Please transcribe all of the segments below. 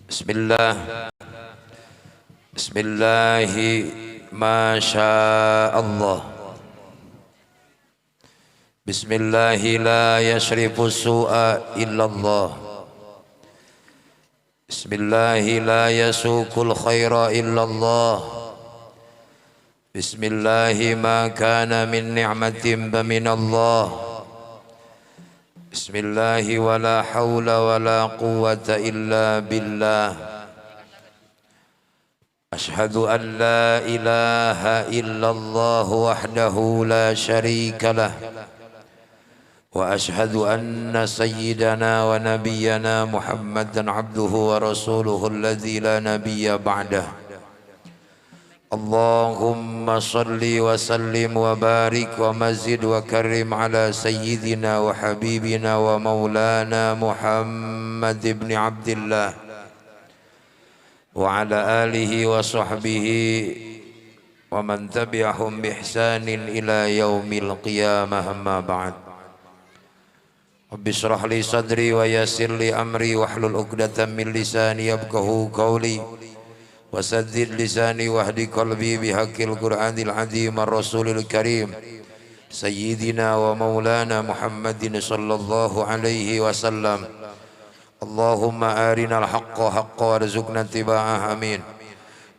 Bismillah. Bismillahi masya Allah. Bismillahi la yashrifu su'a illallah. Bismillahi la yasukul khaira illallah. Bismillahi ma kana min ni'matin baminallah. Bismillahi wa la hawla wa la quwwata illa billah. Ashhadu an la ilaha illallah wahdahu la sharika lah. Wa ashhadu anna sayyidana wa nabiyyana Muhammadan abduhu wa rasuluhu alladhi la nabiyya ba'dah. Allahumma salli wa sallim wa barik wa mazid wa karim ala sayyidina wa habibina wa maulana Muhammad ibn Abdillah wa ala alihi wa sahbihi wa man tabi'ahum bi ihsanin ila yaumil qiyamah, amma ba'd. Rabbi shrah li sadri wa yassir li amri wahlul 'uqdatam min lisani yafqahu qawli. Wasaddid lisani wahdi qalbi bihaqqil Qur'anil azim ar-rasulil karim sayyidina wa maulana Muhammadin sallallahu alaihi wasallam. Allahumma arinal haqqa haqqa warzuqna ittiba'ah, amin,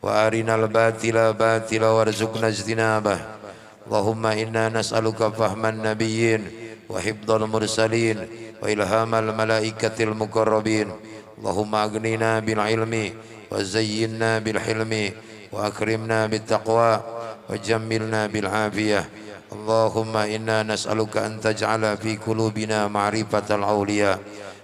wa arinal batila batila warzuqna ijtinabah. Allahumma inna nas'aluka fahman nabiyyin wa hifdzal mursalin wa ilhamal malaikatil muqarrabin. Allahumma aghnina bil ilmi وزينا بالحلم وأكرمنا بالتقوى وجملنا بالعافية. اللهم إنا نسألك أن تجعل في قلوبنا معرفة الأولياء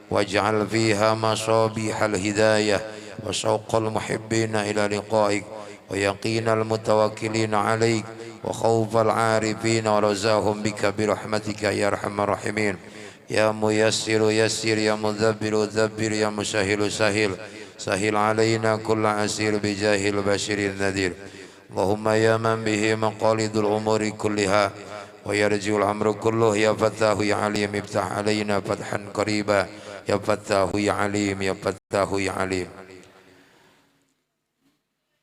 واجعل فيها مصابيح الهداية وشوق المحبين إلى لقائك ويقين المتوكلين عليك وخوف العارفين ورزاهم بك برحمتك يا أرحم الراحمين. يا ميسر يسر يا مدبر دبر يا مسهل سهل سهل علينا كل عسير بجاه البشير النذير. اللهم يا من به مقاليد الأمور كلها ويرجو الأمر كله يا فتاه يا عليم افتح علينا فتحا قريبا يا فتاه يا عليم يا فتاه يا عليم.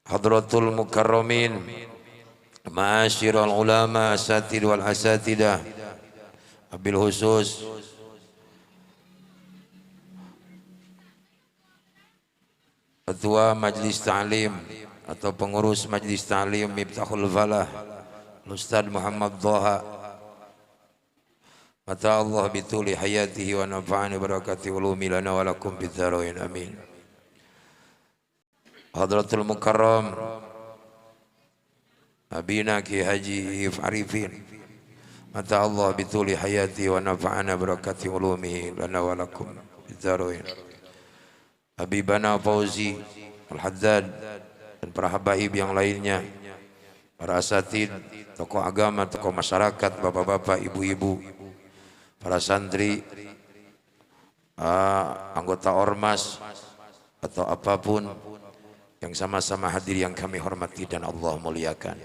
Hadratul mukarramin, ma'asyiral ulama asatid wal asatidah, abil khusus Ketua Majlis Ta'lim atau pengurus Majlis Ta'lim Miftahul Falah Ustaz Muhammad Dhaha, mata Allah bituli hayatihi wa nafa'ani barakati ulumi lana wa lakum bidzarain, amin. Hadratul Mukarram Abina Ki Haji If Arifin, mata Allah bituli hayati wa nafa'ana barakati ulumihi lana wa lakum bidzarain. Habibana Fauzi Al-Haddad dan para habaib yang lainnya, para asatid, tokoh agama, tokoh masyarakat, bapak-bapak, ibu-ibu, para santri, anggota ormas atau apapun yang sama-sama hadir yang kami hormati dan Allah muliakan.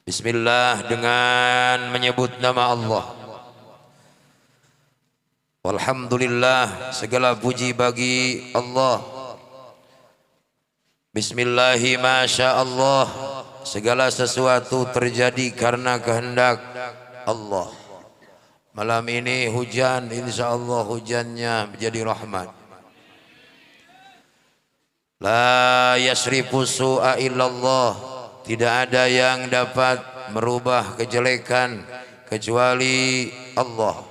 Bismillah, dengan menyebut nama Allah. Walhamdulillah, segala puji bagi Allah. Bismillahi masya Allah, segala sesuatu terjadi karena kehendak Allah. Malam ini hujan, insya Allah hujannya menjadi rahmat. La yasrifu su'a illallah, tidak ada yang dapat merubah kejelekan kecuali Allah.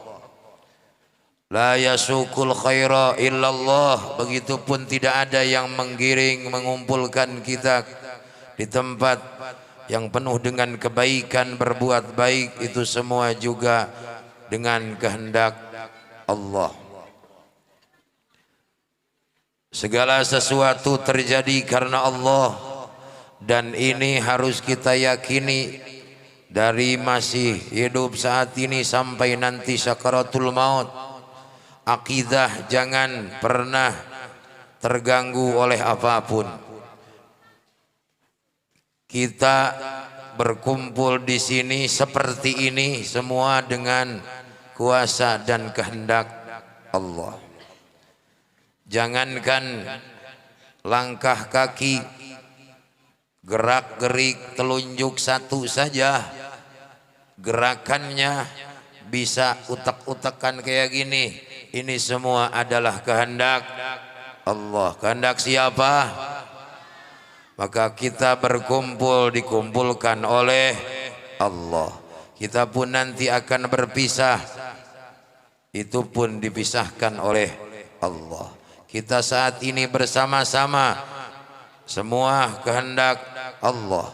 La yasukul khaira illallah, begitupun tidak ada yang menggiring mengumpulkan kita di tempat yang penuh dengan kebaikan, berbuat baik, itu semua juga dengan kehendak Allah. Segala sesuatu terjadi karena Allah, dan ini harus kita yakini dari masih hidup saat ini sampai nanti sakaratul maut. Akidah jangan pernah terganggu oleh apapun. Kita berkumpul di sini seperti ini semua dengan kuasa dan kehendak Allah. Jangankan langkah kaki, gerak-gerik telunjuk satu saja, gerakannya bisa utak-utakan kayak gini. Ini semua adalah kehendak Allah. Kehendak siapa? Maka kita berkumpul dikumpulkan oleh Allah. Kita pun nanti akan berpisah, itu pun dipisahkan oleh Allah. Kita saat ini bersama-sama, semua kehendak Allah.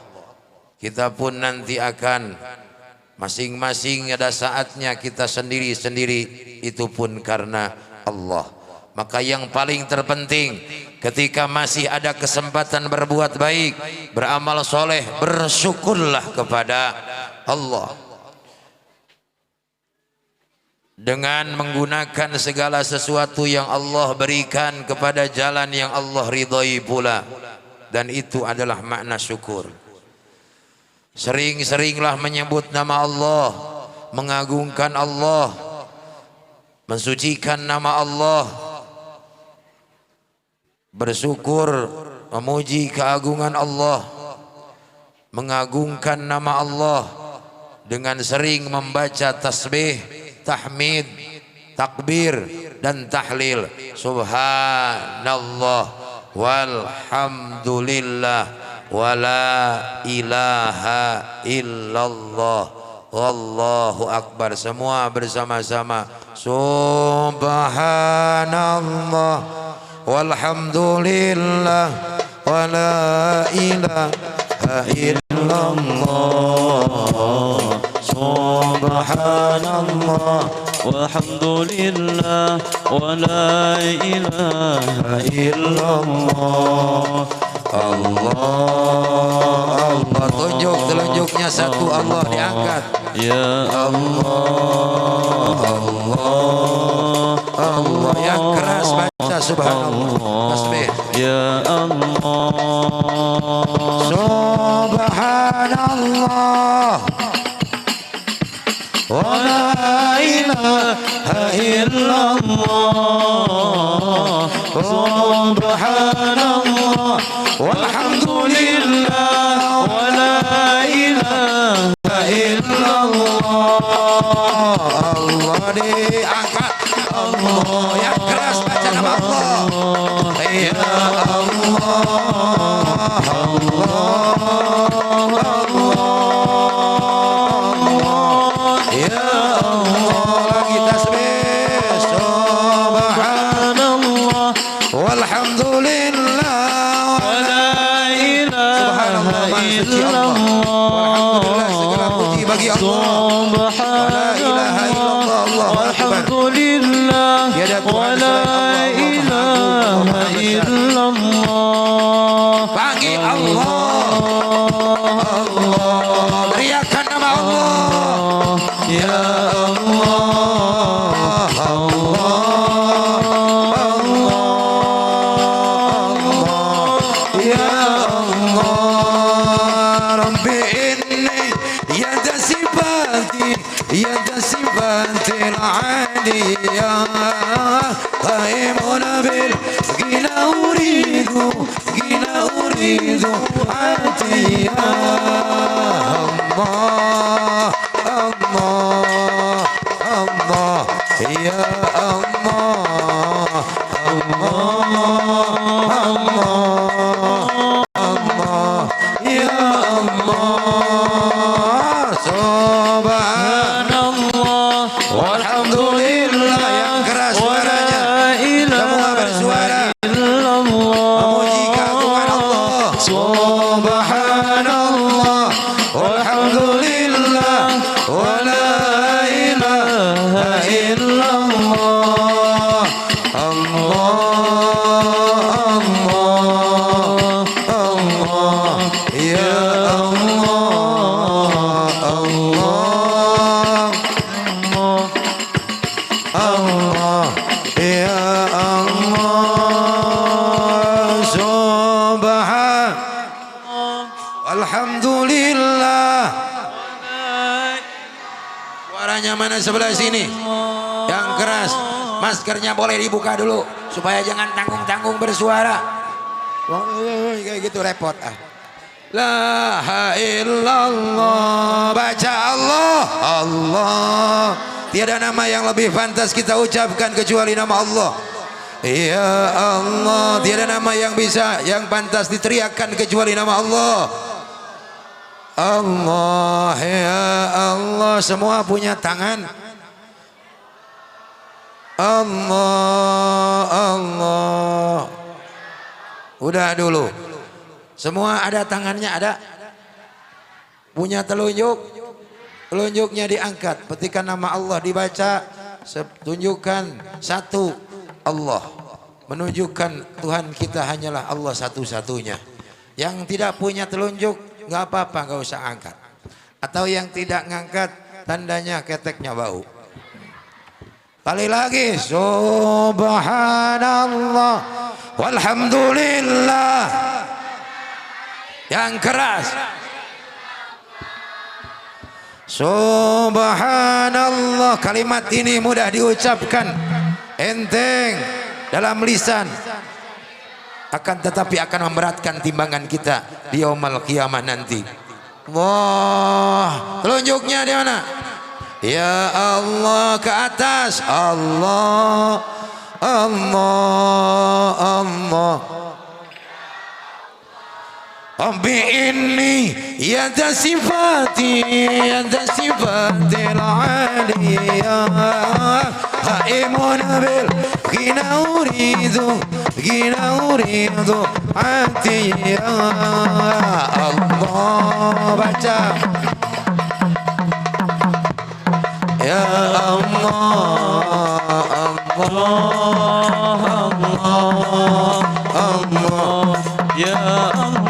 Kita pun nanti akan masing-masing ada saatnya kita sendiri-sendiri, itu pun karena Allah. Maka yang paling terpenting ketika masih ada kesempatan berbuat baik, beramal soleh, bersyukurlah kepada Allah dengan menggunakan segala sesuatu yang Allah berikan kepada jalan yang Allah ridhoi pula. Dan itu adalah makna syukur. Sering-seringlah menyebut nama Allah, mengagungkan Allah, mensucikan nama Allah, bersyukur, memuji keagungan Allah, mengagungkan nama Allah dengan sering membaca tasbih, tahmid, takbir dan tahlil. Subhanallah walhamdulillah wala ilaha illallah wallahu akbar. Semua bersama-sama. Subhanallah walhamdulillah wala ilaha illallah. Subhanallah walhamdulillah wala ilaha illallah. Allah, Allah, tunjuk telunjuknya satu, Allah diangkat. Ya Allah, Allah, Allah, yang keras baca subhanallah, tasbih. Ya Allah, subhanallah wa la ilaha illallah. Subhanallah walhamdulillah wa la ilaha illallah. Allah diangkat, Allah yang keras baca nama Allah. Ya Allah, Allah, Allah, ya Allah. Lagi tasbih. Subhanallah walhamdulillah wala ilaha illallah. Walhamdulillah, segala puji bagi Allah. Wala ilaha illallah. Walhamdulillah wala ilaha illallah. Bagi Allah, Allah, teriakan nama Allah. Ya Allah, Allah, Allah, ya Allah. Rabbi inni yada sifati, yada sifatil aliyah, qaimun bil gina uridu, gina uridu atiyah. Allah, Allah, Allah, ya Allah, Allah, Allah, Allah, ya Allah. Subhanallah walhamdulillah. Yang keras suaranya, semua bersuara memuji keagungan Allah. Subhanallah walhamdulillah wala ilaha illallah. Allah, Allah, Allah, ya Allah, Allah, Allah, ya Allah. Subhan alhamdulillah. Suaranya mana? Sebelah sini yang keras. maskernya boleh dibuka dulu supaya jangan tanggung-tanggung bersuara. Kayak gitu repot ah. La ilaha illallah, baca Allah, Allah. Tiada nama yang lebih pantas kita ucapkan kecuali nama Allah. Ya Allah, tiada nama yang bisa yang pantas diteriakkan kecuali nama Allah. Allah, ya Allah. Semua punya tangan. Allah, Allah. Udah dulu. Semua ada tangannya, ada. Punya telunjuk. Telunjuknya diangkat. Petikan nama Allah dibaca. Tunjukkan satu Allah. Menunjukkan Tuhan kita hanyalah Allah satu-satunya. Yang tidak punya telunjuk, nggak apa-apa, nggak usah angkat. Atau yang tidak ngangkat, tandanya keteknya bau. Kali lagi, subhanallah walhamdulillah. Yang keras, subhanallah. Kalimat ini mudah diucapkan, enteng dalam lisan, akan tetapi akan memberatkan timbangan kita di yaumul qiyamah nanti. Wah, telunjuknya di mana? Ya Allah, ke atas. Allah, Allah, Allah. Rabbi inni yada sifati al-aliyah qaimun bil ghina uridu atiyah. Allah, baca. Ya Allah, Allah, Allah, Allah, ya Allah.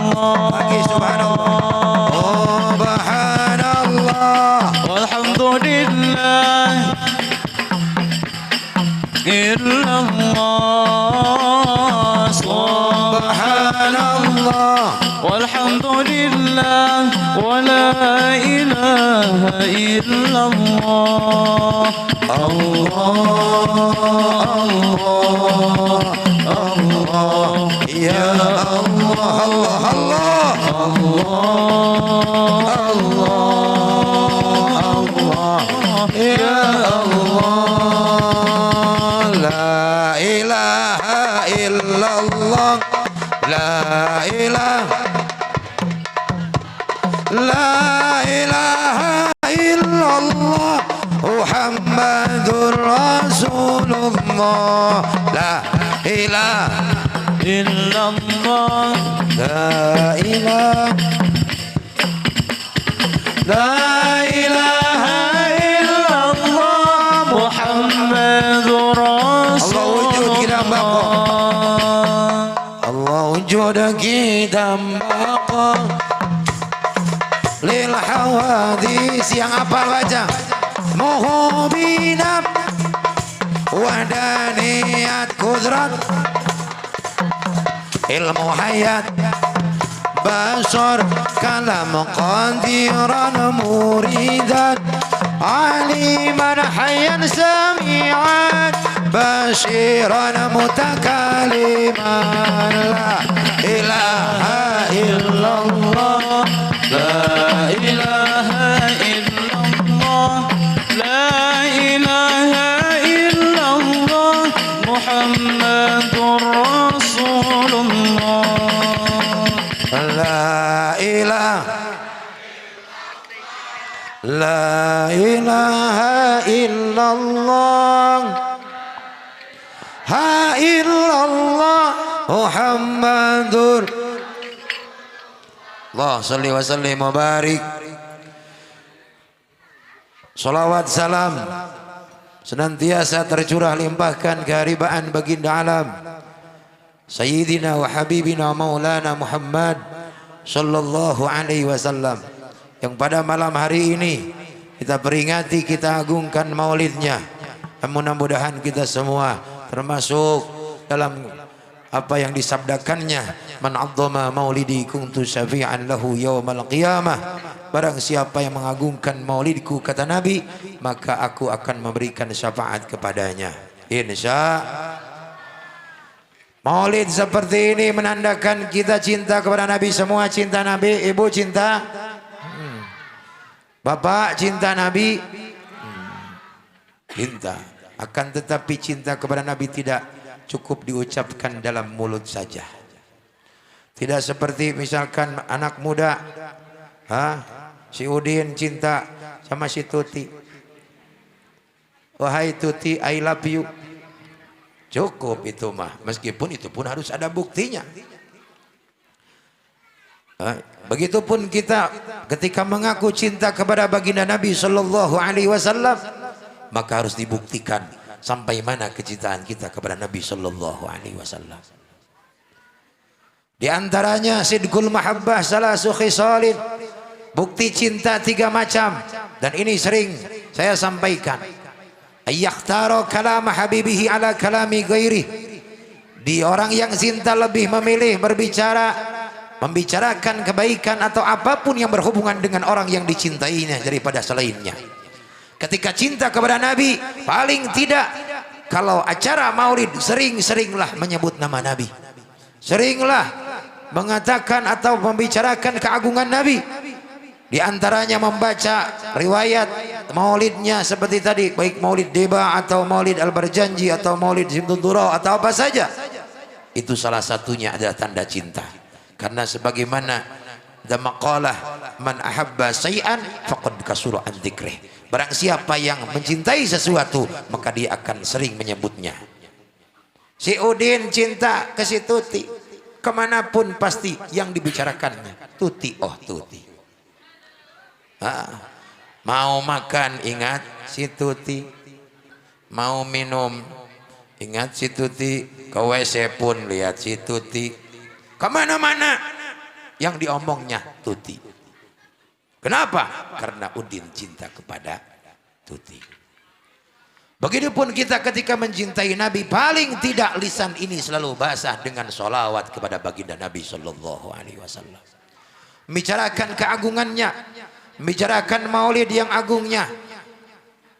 Lagi subhanallah, subhanallah, walhamdulillah, illallah, subhanallah, walhamdulillah, wa la ilaha illallah. Allah, Allah, Allah, ya Allah, Allah, Allah, Allah, Allah, ya Allah. La ilaha illallah, la ilaha, la ilaha illallah, Muhammadur Rasulullah. La ilaha illallah, la ilaha, la ilaha illallah, Muhammadur Rasulullah. Allah wujud kita baqa lil hawadis. Yang apa baca? Muhubinab wadaniyat kudrat ilmu hayat basar kalam qadiran muridan aliman hayyan sami'an bashiran mutakaliman. La ilaha illallah, la ilaha illallah, la ilaha illallah, Muhammadur Rasulullah. La ilaha, la ilaha illallah, ha illallah, Muhammadur. Allah salli wa sallim wa barik. Salawat salam senantiasa tercurah limpahkan keharibaan baginda alam Sayyidina wa Habibina Maulana Muhammad sallallahu alaihi wasallam, yang pada malam hari ini kita peringati, kita agungkan maulidnya. Mudah-mudahan kita semua termasuk dalam apa yang disabdakannya, man 'azzama maulidi kuntu syafi'an lahu yaumal qiyamah. Barang siapa yang mengagungkan maulidku, kata Nabi, maka aku akan memberikan syafaat kepadanya. Insya Maulid seperti ini menandakan kita cinta kepada Nabi. Semua cinta Nabi. Ibu cinta, bapak cinta Nabi, cinta. Akan tetapi cinta kepada Nabi tidak cukup diucapkan dalam mulut saja. Tidak seperti misalkan anak muda, si Udin cinta sama si Tuti. Wahai Tuti, I love you. Cukup itu mah, meskipun itu pun harus ada buktinya. Begitupun kita ketika mengaku cinta kepada baginda Nabi Sallallahu Alaihi Wasallam, maka harus dibuktikan sampai mana kecintaan kita kepada Nabi Sallallahu Alaihi Wasallam. Di antaranya sidqul mahabbah salasu khisalin, bukti cinta 3 macam, dan ini sering saya sampaikan. Ayyaktaro kalama habibihi ala kalami ghairi. Di orang yang cinta lebih memilih membicarakan kebaikan atau apapun yang berhubungan dengan orang yang dicintainya daripada selainnya. Ketika cinta kepada Nabi, paling tidak kalau acara maulid sering-seringlah menyebut nama Nabi, seringlah mengatakan atau membicarakan keagungan Nabi. Di antaranya membaca riwayat maulidnya seperti tadi, baik maulid Deba atau maulid Al-Barjanji atau maulid Simtuduro atau apa saja. Itu salah satunya adalah tanda cinta. Karena sebagaimana maqalah man ahabba say'an faqad kasura an dzikrih. Barang siapa yang mencintai sesuatu, maka dia akan sering menyebutnya. Si Udin cinta ke si Tuti, kemanapun pasti yang dibicarakannya Tuti, oh Tuti. Mau makan ingat si Tuti, mau minum ingat si Tuti, ke WC pun lihat si Tuti, kemana-mana yang diomongnya Tuti. Kenapa? Karena Udin cinta kepada Tuti. Begitupun kita ketika mencintai Nabi, paling tidak lisan ini selalu basah dengan sholawat kepada baginda Nabi Sallallahu Alaihi Wasallam, membicarakan keagungannya, membicarakan maulid yang agungnya,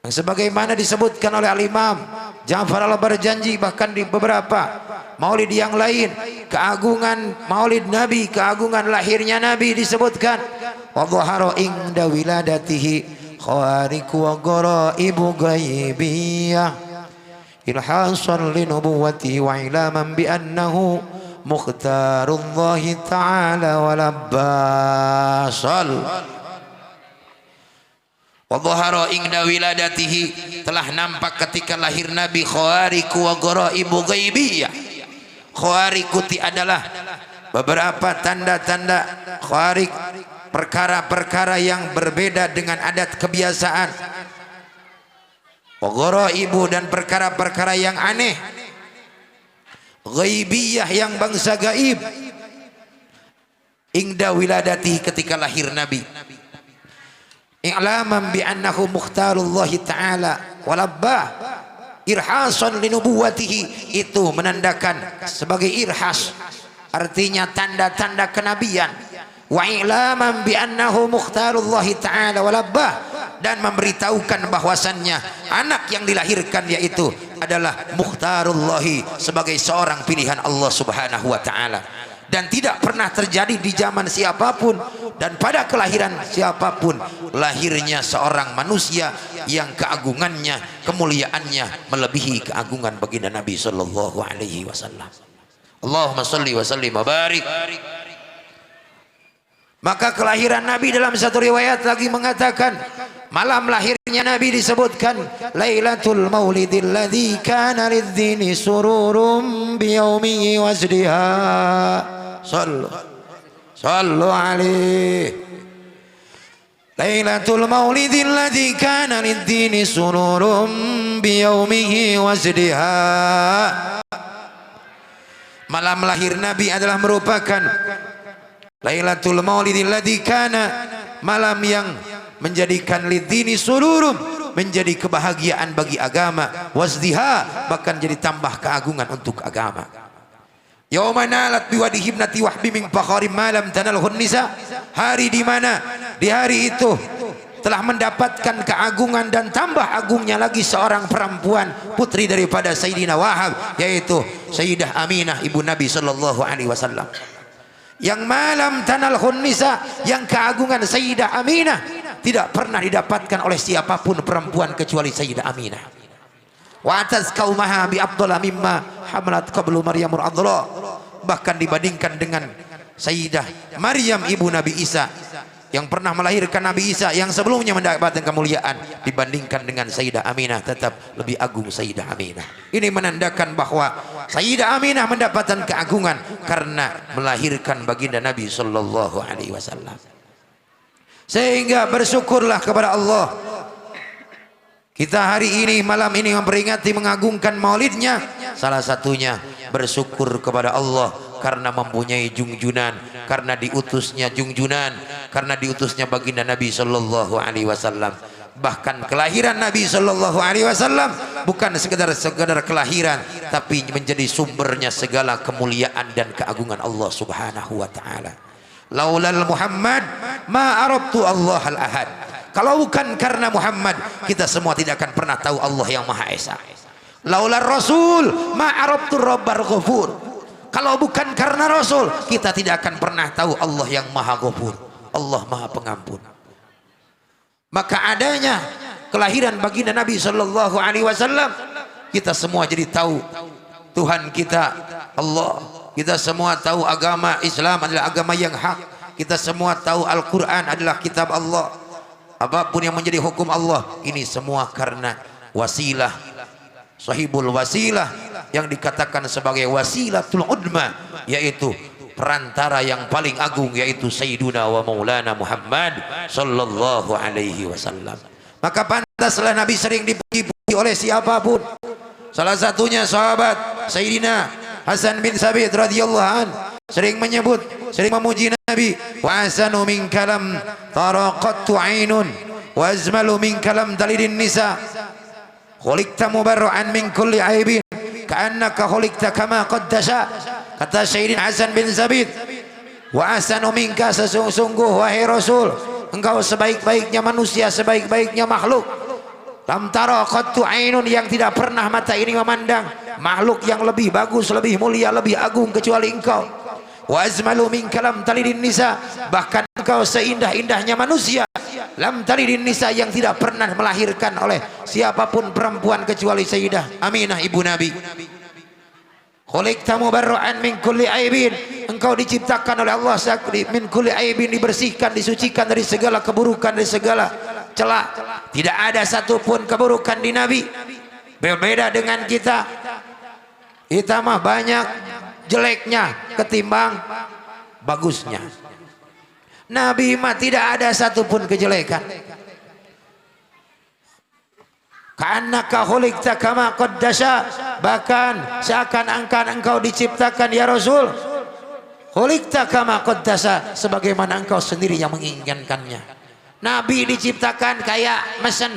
yang sebagaimana disebutkan oleh Al-Imam Ja'far Al-Barjanji, bahkan di beberapa maulid yang lain, keagungan maulid Nabi, keagungan lahirnya Nabi disebutkan. Wa dhahara inda wiladatihi khawariku wa ghaibu ghaibiyah ilhasan li nubuwati wa ilaman bi annahu mukhtarullahi ta'ala wa labbasal. Wadhahara inda wiladatihi, telah nampak ketika lahir Nabi, khawariku wa ghaibu ghaibiyah. Khawarikuti adalah beberapa tanda-tanda khawarik, perkara-perkara yang berbeda dengan adat kebiasaan. Wa ghaibu, dan perkara-perkara yang aneh. Ghaibiyah, yang bangsa gaib. Inda wiladatihi, ketika lahir Nabi. I'laman bi annahu mukhtarullahi ta'ala walabbah irhasan linubuwatihi, itu menandakan sebagai irhas, artinya tanda-tanda kenabian. Wa i'laman bi annahu mukhtarullahi ta'ala walabbah, dan memberitahukan bahwasannya anak yang dilahirkan yaitu adalah mukhtarullahi, sebagai seorang pilihan Allah Subhanahu wa ta'ala, dan tidak pernah terjadi di zaman siapapun dan pada kelahiran siapapun lahirnya seorang manusia yang keagungannya, kemuliaannya melebihi keagungan baginda Nabi Sallallahu Alaihi Wasallam. Allahumma salli wa sallim wa barik. Maka kelahiran Nabi dalam satu riwayat lagi mengatakan, malam lahirnya Nabi disebutkan Lailatul Maulidil ladzi kana lidh-dhini sururum bi yaumihi wasdiha. Sallu alaihi. Lailatul Maulidil ladzi kana lidh-dhini sururum bi yaumihi wasdiha. Malam lahir Nabi adalah merupakan Lailatul Maulidil ladzi kana, malam yang menjadikan lidhini sururum, menjadi kebahagiaan bagi agama, wasdiha, bahkan jadi tambah keagungan untuk agama. Yauma nalat biwadihi ibnati wahbi min fakharim malam tanalhun nisa, hari di mana di hari itu telah mendapatkan keagungan dan tambah agungnya lagi seorang perempuan putri daripada Sayyidina Wahab, yaitu Sayyidah Aminah ibu Nabi sallallahu alaihi wasallam. Yang malam tanalhun nisa, yang keagungan Sayyidah Aminah tidak pernah didapatkan oleh siapapun perempuan kecuali Sayyidah Aminah. Wa atazkaumaha bi afdhala mimma hamalat qablu Maryamur adla, bahkan dibandingkan dengan Sayyidah Maryam ibu Nabi Isa yang pernah melahirkan Nabi Isa yang sebelumnya mendapatkan kemuliaan, dibandingkan dengan Sayyidah Aminah tetap lebih agung Sayyidah Aminah. Ini menandakan bahwa Sayyidah Aminah mendapatkan keagungan karena melahirkan baginda Nabi sallallahu alaihi wasallam. Sehingga bersyukurlah kepada Allah, kita hari ini malam ini memperingati mengagungkan maulidnya. Salah satunya bersyukur kepada Allah karena mempunyai junjunan, karena diutusnya junjunan, karena diutusnya baginda Nabi sallallahu alaihi wasallam. Bahkan kelahiran Nabi sallallahu alaihi wasallam bukan sekedar kelahiran, tapi menjadi sumbernya segala kemuliaan dan keagungan Allah Subhanahu wa taala. Laulal Muhammad ma arabtu Allah al-ahad. Kalau bukan karena Muhammad, kita semua tidak akan pernah tahu Allah yang Maha Esa. Laular Rasul ma arabtu Rabbar Ghafur. Kalau bukan karena Rasul, kita tidak akan pernah tahu Allah yang Maha Ghafur, Allah Maha Pengampun. Maka adanya kelahiran baginda Nabi sallallahu alaihi wasallam, kita semua jadi tahu Tuhan kita Allah. Kita semua tahu agama Islam adalah agama yang hak. Kita semua tahu Al-Quran adalah kitab Allah. Apapun yang menjadi hukum Allah, ini semua karena wasilah, sahibul wasilah, yang dikatakan sebagai wasilatul udma, yaitu perantara yang paling agung, yaitu Sayyiduna wa Maulana Muhammad sallallahu alaihi wasallam. Maka pantaslah Nabi sering dipuji oleh siapapun. Salah satunya sahabat Sayyidina Hasan bin Sabit radhiyallahu an sering menyebut, sering memuji Nabi, wa asanu min kalam taraqattu ainun wa azmalu min kalam talidin nisa khuliqta mubarra'an min kulli aibin ka'annaka khuliqta kama qad tasha. Kata Sayyidina Hasan bin Sabit, wa asanu minka, sesungguh wahai Rasul, engkau sebaik-baiknya manusia, sebaik-baiknya makhluk. Lam taraqattu ainun, yang tidak pernah mata ini memandang makhluk yang lebih bagus, lebih mulia, lebih agung kecuali engkau. Wa azmalu min kalam talidin nisa, bahkan engkau seindah-indahnya manusia. Lam talidin nisa, yang tidak pernah melahirkan oleh siapapun perempuan kecuali Sayyidah Aminah ibu Nabi. Khuliqta mubarra'an min kulli aibin, engkau diciptakan oleh Allah min kulli aibin, dibersihkan, disucikan dari segala keburukan, dari segala celah. Tidak ada satupun keburukan di Nabi. Berbeda dengan kita, kita mah banyak jeleknya ketimbang bagusnya. Nabi mah tidak ada satupun kejelekan. Ka'annaka khuliqta kama qad dasha, bahkan seakan-akan engkau diciptakan ya Rasul, khuliqta kama qad dasha, sebagaimana engkau sendiri yang menginginkannya. Nabi diciptakan kayak mesen,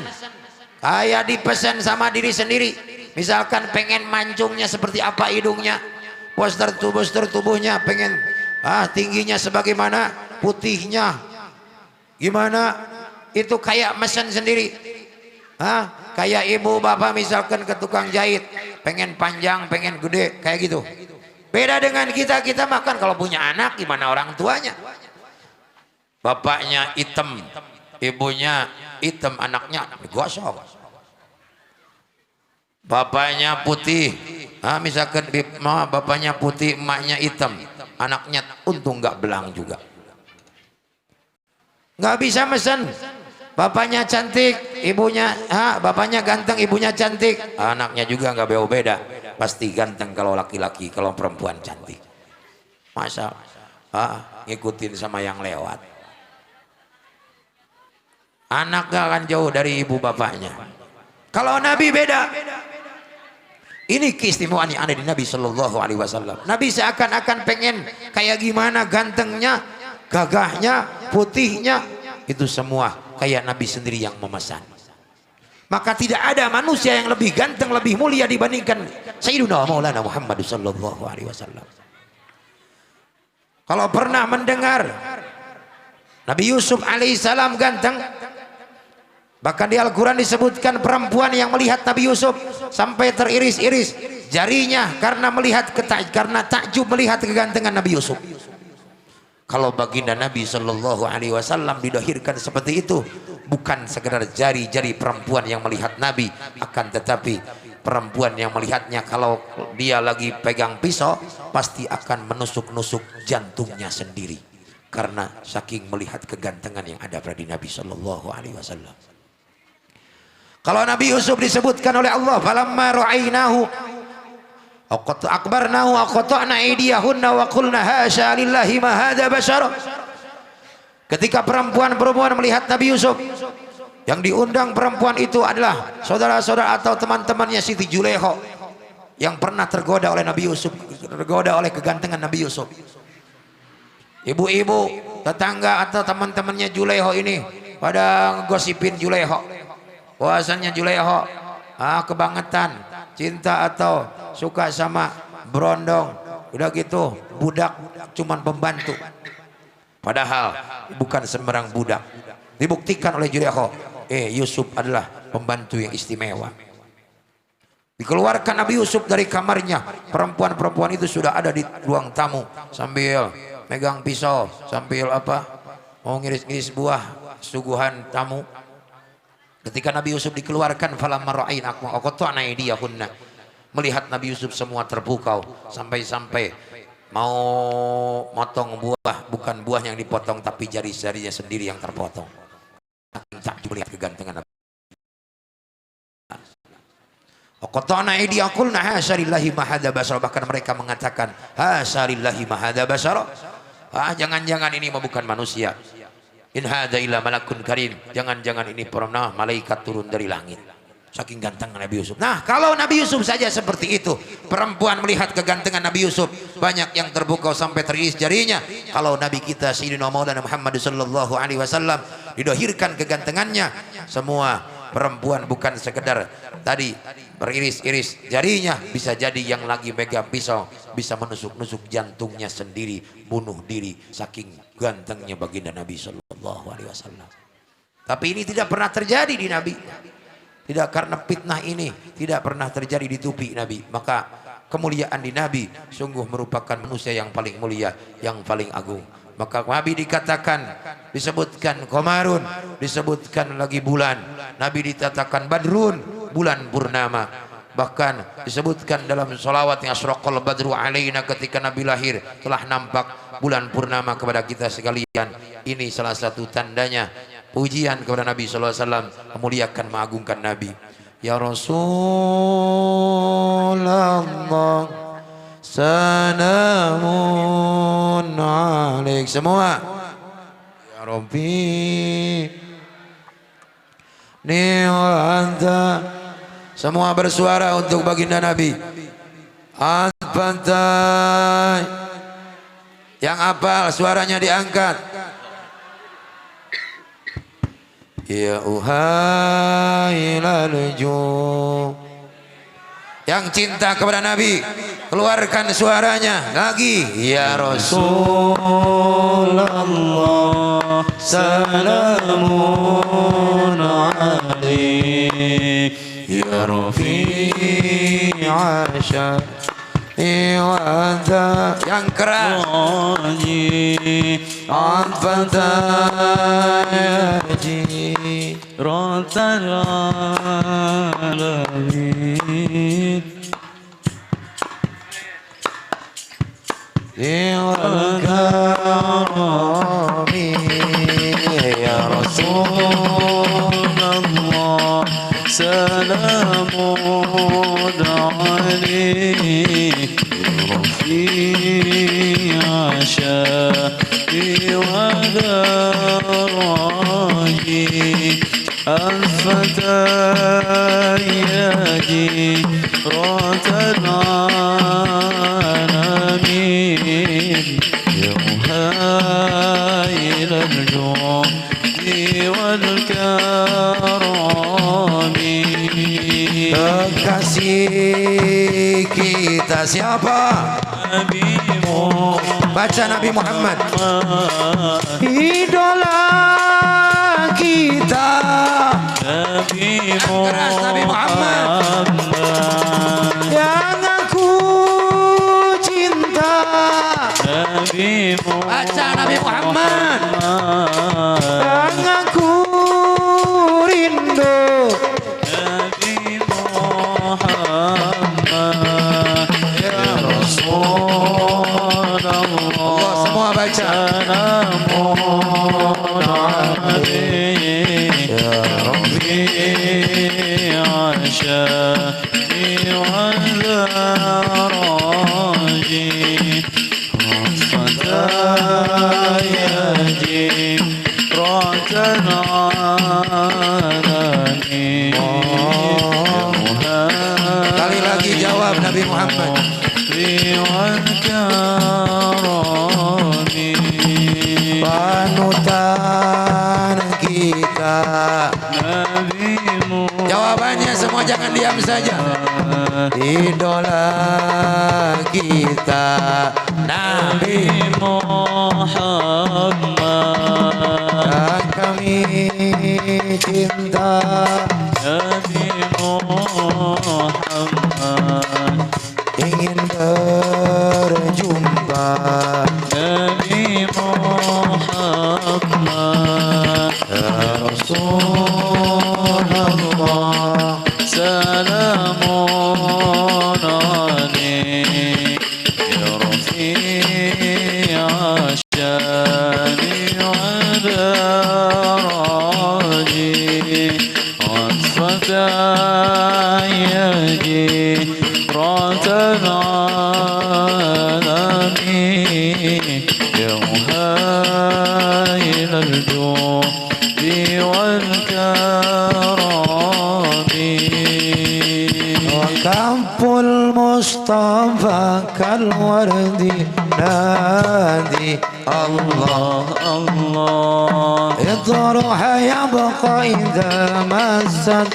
kayak dipesan sama diri sendiri. Misalkan pengen mancungnya seperti apa hidungnya, postur tubuhnya, pengen tingginya sebagaimana, putihnya gimana, itu kayak mesen sendiri. Kayak ibu bapak misalkan ke tukang jahit, pengen panjang, pengen gede, kayak gitu. Beda dengan kita, kita makan kalau punya anak gimana orang tuanya. Bapaknya hitam, ibunya hitam, anaknya gosok. Bapaknya putih, misalkan bapaknya putih, emaknya hitam, anaknya untung nggak belang juga. Nggak bisa mesen. Bapaknya cantik, ibunya bapaknya ganteng, ibunya cantik, anaknya juga nggak beda beda, pasti ganteng kalau laki-laki, kalau perempuan cantik. Masa ngikutin sama yang lewat. Anak gak akan jauh dari ibu bapaknya. Kalau Nabi beda. Ini keistimewaan yang ada di Nabi Shallallahu Alaihi Wasallam. Nabi seakan-akan pengen kayak gimana gantengnya, gagahnya, putihnya, itu semua kayak Nabi sendiri yang memesan. Maka tidak ada manusia yang lebih ganteng, lebih mulia dibandingkan Sayyiduna Maulana Muhammad Sallallahu Alaihi Wasallam. Kalau pernah mendengar Nabi Yusuf alaihissalam ganteng, Bahkan di Al-Quran disebutkan perempuan yang melihat Nabi Yusuf sampai teriris-iris jarinya karena karena takjub melihat kegantengan Nabi Yusuf. Kalau baginda Nabi Shallallahu Alaihi Wasallam didahirkan seperti itu, bukan sekedar jari-jari perempuan yang melihat Nabi, akan tetapi perempuan yang melihatnya kalau dia lagi pegang pisau pasti akan menusuk-nusuk jantungnya sendiri karena saking melihat kegantengan yang ada pada Nabi Shallallahu Alaihi Wasallam. Kalau Nabi Yusuf disebutkan oleh Allah, falamma ra'ainahu akbarnahu wa qata'na aydiyahunna wa qulna hasya lillahi ma hadza bashara. Ketika perempuan-perempuan melihat Nabi Yusuf, yang diundang perempuan itu adalah saudara-saudara atau teman-temannya Siti Juleho yang pernah tergoda oleh Nabi Yusuf, tergoda oleh kegantengan Nabi Yusuf. Ibu-ibu, tetangga atau teman-temannya Juleho ini pada gosipin Juleho. Bahwasannya Juleho kebangetan, cinta atau suka sama berondong, udah gitu budak cuman pembantu, padahal bukan sembarang budak. Dibuktikan oleh Juleho, Yusuf adalah pembantu yang istimewa. Dikeluarkan Nabi Yusuf dari kamarnya, perempuan-perempuan itu sudah ada di ruang tamu sambil megang pisau, sambil mau ngiris-ngiris buah suguhan tamu. Ketika Nabi Yusuf dikeluarkan, falamma ra'ainahu aqta'na aydiyahunna, melihat Nabi Yusuf semua terpukau, sampai-sampai mau motong buah, bukan buah yang dipotong tapi jari-jarinya sendiri yang terpotong. Takjub melihat kegantengan Nabi. Aqta'na aydiyahunna hasya lillahi ma hadza bashara, bahkan mereka mengatakan hasya lillahi ma hadza bashara, jangan-jangan ini bukan manusia. In hadza illa malakun karim, jangan-jangan ini pernah malaikat turun dari langit. Saking ganteng Nabi Yusuf. Nah, kalau Nabi Yusuf saja seperti itu, perempuan melihat kegantengan Nabi Yusuf banyak yang terpukau sampai teriris jarinya. Kalau Nabi kita Sayyidina Maulana Muhammad sallallahu alaihi wasallam didahirkan kegantengannya, semua perempuan bukan sekedar tadi beriris-iris jarinya, bisa jadi yang lagi megang pisau bisa menusuk-nusuk jantungnya sendiri, bunuh diri saking gantengnya baginda Nabi Shallallahu Alaihi Wasallam. Tapi ini tidak pernah terjadi di Nabi, tidak, karena fitnah ini tidak pernah terjadi di tupi Nabi. Maka kemuliaan di Nabi sungguh merupakan manusia yang paling mulia, yang paling agung. Maka Nabi dikatakan, disebutkan Qamarun, disebutkan lagi bulan. Nabi dikatakan Badrun, bulan purnama. Bahkan disebutkan dalam salawat yang asraqal badru alaina, ketika Nabi lahir telah nampak bulan purnama kepada kita sekalian. Ini salah satu tandanya pujian kepada Nabi sallallahu alaihi wasallam, memuliakan, mengagungkan Nabi. Ya Rasulullah, salamun alaik. Semua ya Rabbi ni wa anta, semua bersuara untuk baginda Nabi. Pantai yang hafal suaranya diangkat. Ya uhailal ju, yang cinta kepada Nabi keluarkan suaranya lagi. Ya Rasulullah, salamun alaik. Ya Rafi'a Iwada, yang keras. Rotal alamin wal karami ya Rasulullah, salamun alaik. Rafi'a syahri wa daraji, الفتى يجي رات العالمين، يهايل الجود والكرم. Kekasih kita siapa? Nabimu, Baca Nabi Muhammad. Muhammad, Idola kita Nabi keras Nabi Muhammad. Muhammad. Yang aku cinta. Nabi Muhammad. Baca Nabi Muhammad. Yang aku rindu. Nabi Muhammad. Ya Rasulullah. Allah semua baca. Salamun alaihi ya Rabbi asyani wa daraji Rasulullah yaji Ratan alani Kali lagi jawab Nabi Muhammad. Panutan kita. Jawabannya semua jangan diam saja. Idola kita Nabi Muhammad. dan kami cinta Nabi Muhammad. ingin berjumpa Nabi Muhammad. ya Rasulullah. Salamun alaik ya Rafi' asyani wa daraji wasfata yaji ratan alami ya muhayil al-judi wal-karami Kampul Mustafa kalwardi nadi Allah Allah يطرح يبقى إذا مست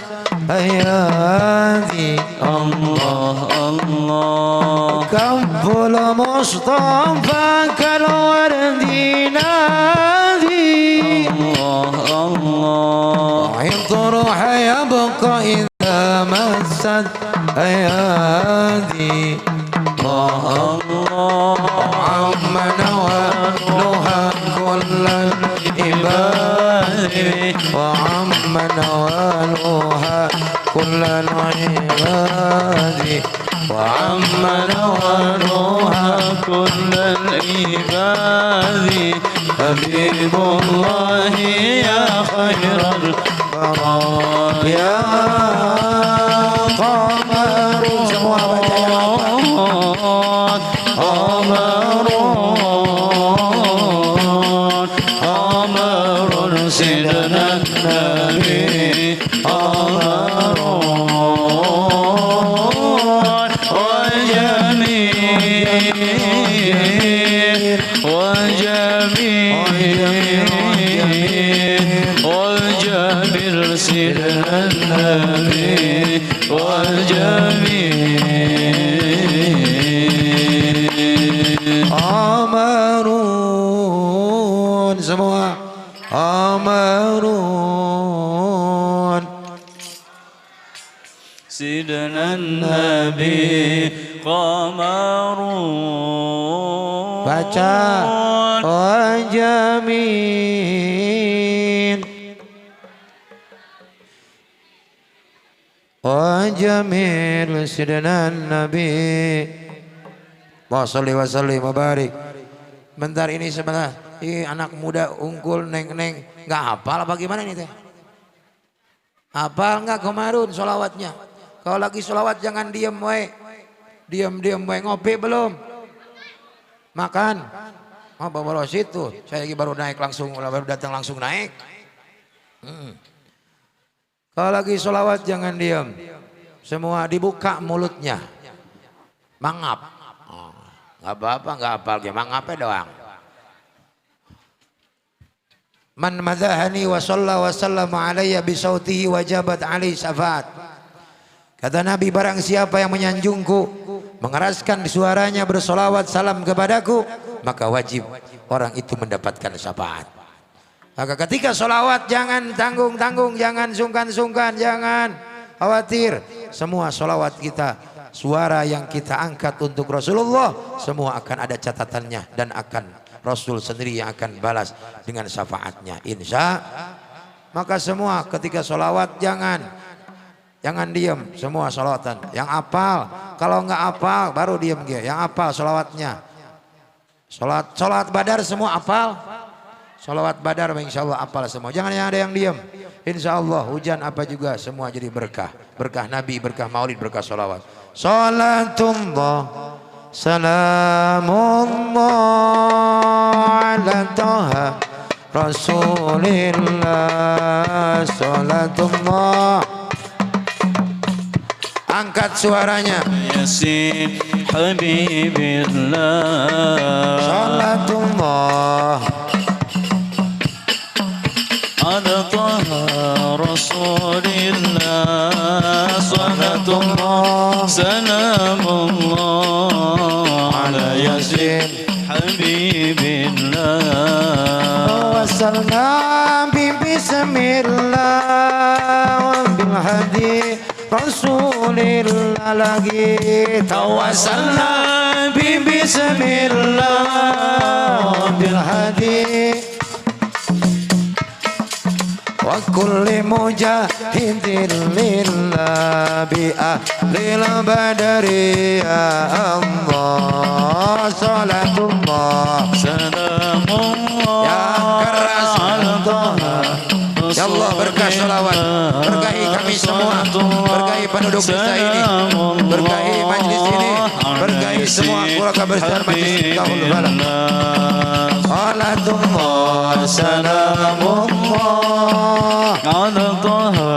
أيادي Allah Allah كفل مصطفى كالورد نادي Allah Allah يطرح يبقى إذا مست أيادي Allah عم نوالها كل العباد وعم نوالها كل العباد وعم نوالها كل العباد حبيب الله يا خير البرايا يا قمر semua baca ya قمر سيدنا النبي قمر والجميل سيدنا النبي والجميل Amarun semua Amarun سيدنا النبي قمرون baca Wajamil Wajamil Sidana Nabi wa salli wa sallim wa barik. Bentar ini sebentar. Anak muda unggul neng-neng nggak hafal apa gimana ini teh? Hafal nggak kemarin solawatnya? Kalau lagi solawat jangan diem we. Diem we ngopi belum? Makan? Oh baru situ. Saya lagi baru naik langsung, baru datang langsung naik. Kalau lagi solawat jangan diem. Semua dibuka mulutnya. Mangap. Nggak apa-apa, nggak hafal dia mangapnya doang. Man madahani wa salla wa sallama alayya bisautihi wajabat alaihi syafaat. Kata Nabi, barang siapa yang menyanjungku, mengeraskan suaranya bersolawat salam kepadaku, maka wajib orang itu mendapatkan syafaat. Maka ketika sholawat jangan tanggung-tanggung, jangan sungkan-sungkan, jangan khawatir. Semua sholawat kita, suara yang kita angkat untuk Rasulullah, semua akan ada catatannya dan akan Rasul sendiri yang akan balas dengan syafaatnya. Insya. Maka semua ketika sholawat jangan diam, semua sholawatan. Yang apal, kalau nggak apal baru diam. Yang apal sholawatnya. Sholat badar semua apal. Sholawat badar insya Allah apal semua. Jangan yang ada yang diam. Insya Allah hujan apa juga semua jadi berkah. Berkah Nabi, berkah maulid, berkah sholawat. Salatullah salamullah ala taha Rasulillah. Salatullah. Angkat suaranya. Yasin Habibillah. Salatullah ala taha Rasulillah. Salatullah salamullah ala Yasin Habibillah. Wassalam bismillah bil hadi Rasulillah lagi. Tawassalna bismillah bil hadi wa kulli mujahidin lillah bi ahlil badri ya Allah. Salatullah Salamullah ya keras ya Allah, berkah sholawat, berkahi kami semua, berkahi penduduk desa ini, berkahi majlis ini, berkahi semua keluarga besar majlis Tahul Balad. Salatullah salamullah ala taha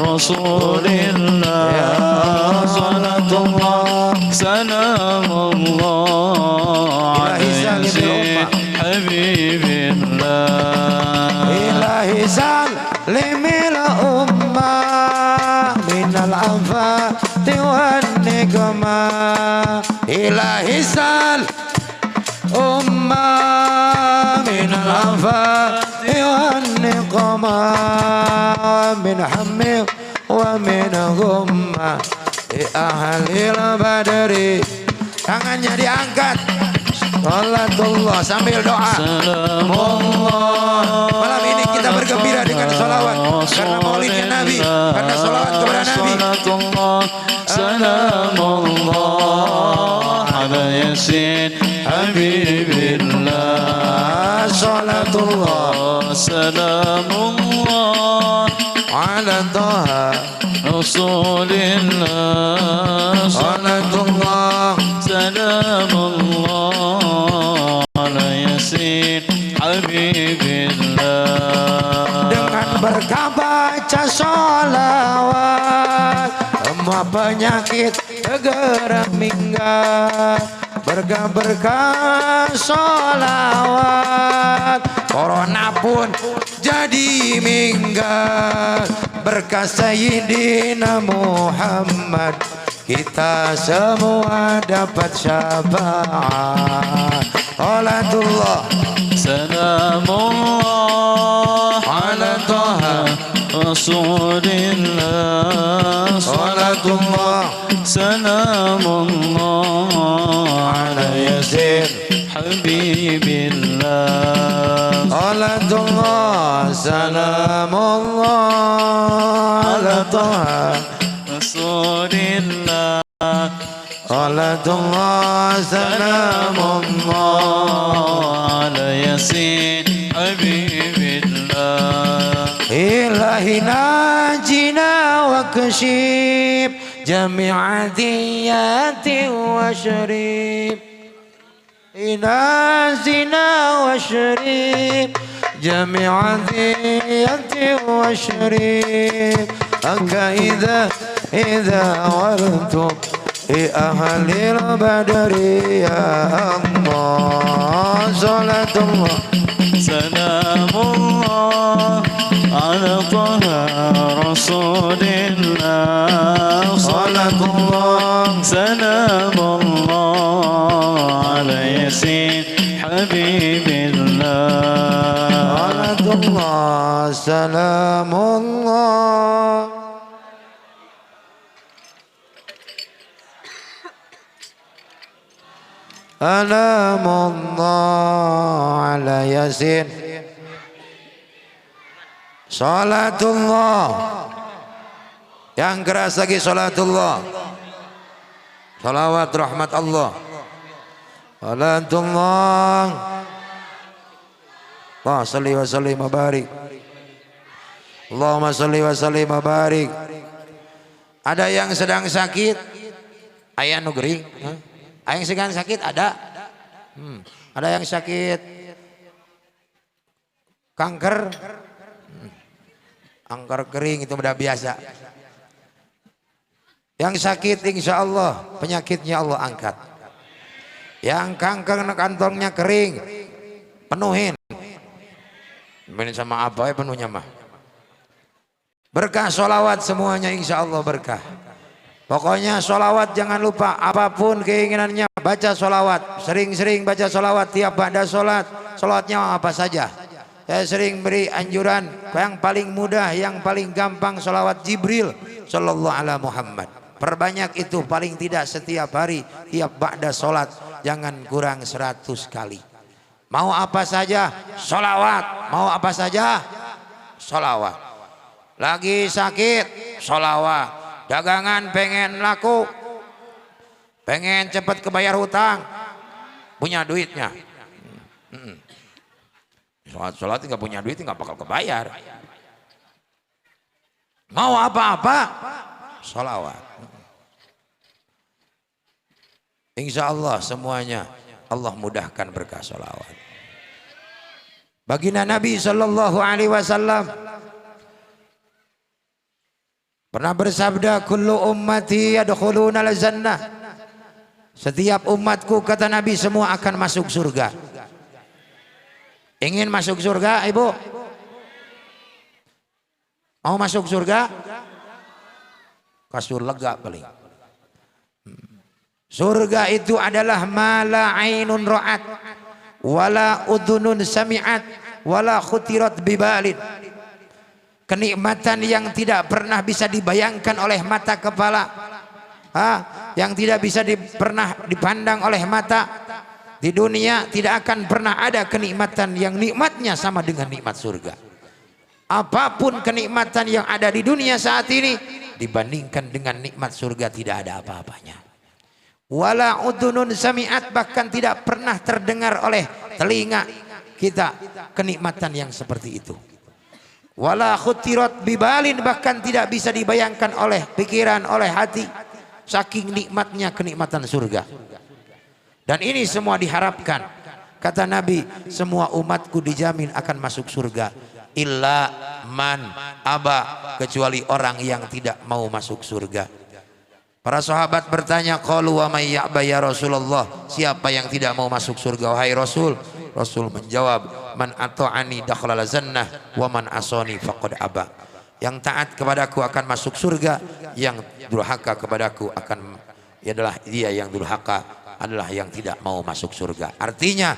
Rasulillah. Salatullah salamullah ala Yasin Habibillah. Ilahi salimil ummah minal afati wan nikmah. Ilahi sal ummah minal afati wan nikmah. Min hammi wa min ghummah ahlil badri. Tangannya diangkat. Salatullah sambil doa. Salamullah. Malam ini kita bergembira dengan sholawat karena maulidnya Nabi, karena sholawat kepada Nabi. Salamullah ala Yasin Habibillah. Salatullah salamullah ala taha Rasulillah. Salatullah salamullah ala Yasin Habibillah. dengan berkah baca sholawat semua penyakit segera minggat. Berkah sholawat corona pun jadi minggat. Berkah Sayyidina Muhammad kita semua dapat syafaat. Salatullah salamullah ala taha Rasulillah. Salatullah salamullah ala Yasin Habibillah. Salatullah salamullah ala taha Rasulillah. Salatullah salamullah ala Yasin Habibillah. Ilahi najina wa kashif jami'adiyati wa sharif. Inazina wa sharif jami'adiyati wa sharif. Aka idha wartum ahlil badri ya Allah. Salatullah salamullah ala taha Rasulillah. Salatullah salamullah ala Yasin Habibillah. Salatullah salamullah Salamullah ala Yasin. Salatullah. Yang keras lagi salatullah. Salawat rahmat Allah. Salatullah. Allah salli wa sallim wa barik. Allahumma salli wa sallim wa barik. Ada yang sedang sakit? Ayah nugering. Ada yang sedang sakit? Ada. Ada yang sakit kanker? Kanker kering itu udah biasa. Yang sakit insya Allah penyakitnya Allah angkat. Yang kanker kantongnya kering, penuhin. Ini sama apa ya penuhnya mah. Berkah sholawat semuanya insya Allah berkah. Pokoknya sholawat jangan lupa, apapun keinginannya baca sholawat. Sering-sering baca sholawat tiap ba'da sholat. Sholatnya apa saja. Saya sering beri anjuran yang paling mudah, yang paling gampang sholawat Jibril sallallahu ala Muhammad. Perbanyak itu paling tidak setiap hari, tiap ba'da sholat. Jangan kurang 100 kali. Mau apa saja sholawat. Mau apa saja sholawat. Lagi sakit sholawat. Dagangan pengen laku, pengen cepat kebayar hutang, punya duitnya. Sholat nggak punya duit nggak bakal kebayar. Mau apa-apa, sholawat. Insya Allah semuanya Allah mudahkan berkah sholawat. Baginda Nabi Sallallahu Alaihi Wasallam pernah bersabda, kullu ummati yadkhuluna al-jannah. Setiap umatku kata Nabi semua akan masuk surga. Ingin masuk surga, Ibu? Mau masuk surga? Kasur lega paling. Surga itu adalah mala ainun ra'at wala udhunun sami'at wala khutirat bibalin. Kenikmatan yang tidak pernah bisa dibayangkan oleh mata kepala, yang tidak bisa pernah dipandang oleh mata. Di dunia tidak akan pernah ada kenikmatan yang nikmatnya sama dengan nikmat surga. Apapun kenikmatan yang ada di dunia saat ini dibandingkan dengan nikmat surga tidak ada apa-apanya. Wala udhunun sami'at, bahkan tidak pernah terdengar oleh telinga kita kenikmatan yang seperti itu. Wala khutirat bibalin, bahkan tidak bisa dibayangkan oleh pikiran, oleh hati, saking nikmatnya kenikmatan surga. Dan ini semua diharapkan, kata Nabi, semua umatku dijamin akan masuk surga, illa man aba, kecuali orang yang tidak mau masuk surga. Para sahabat bertanya, qalu wa may ya'ba ya Rasulullah, siapa yang tidak mau masuk surga wahai Rasul? Rasul menjawab, man ata'ani dakhalal jannah wa man asani faqad aba. Yang taat kepadaku akan masuk surga, yang durhaka kepadaku akan adalah dia yang durhaka, adalah yang tidak mau masuk surga. Artinya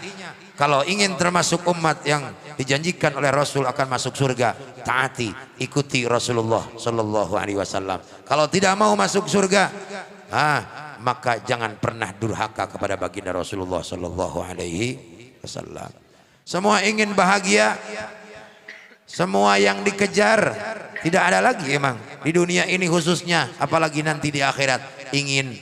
kalau ingin termasuk umat yang dijanjikan oleh Rasul akan masuk surga, taati, ikuti Rasulullah Sallallahu Alaihi Wasallam. Kalau tidak mau masuk surga, maka jangan pernah durhaka kepada baginda Rasulullah Sallallahu Alaihi Wasallam. Semua ingin bahagia, semua yang dikejar tidak ada lagi emang di dunia ini khususnya, apalagi nanti di akhirat ingin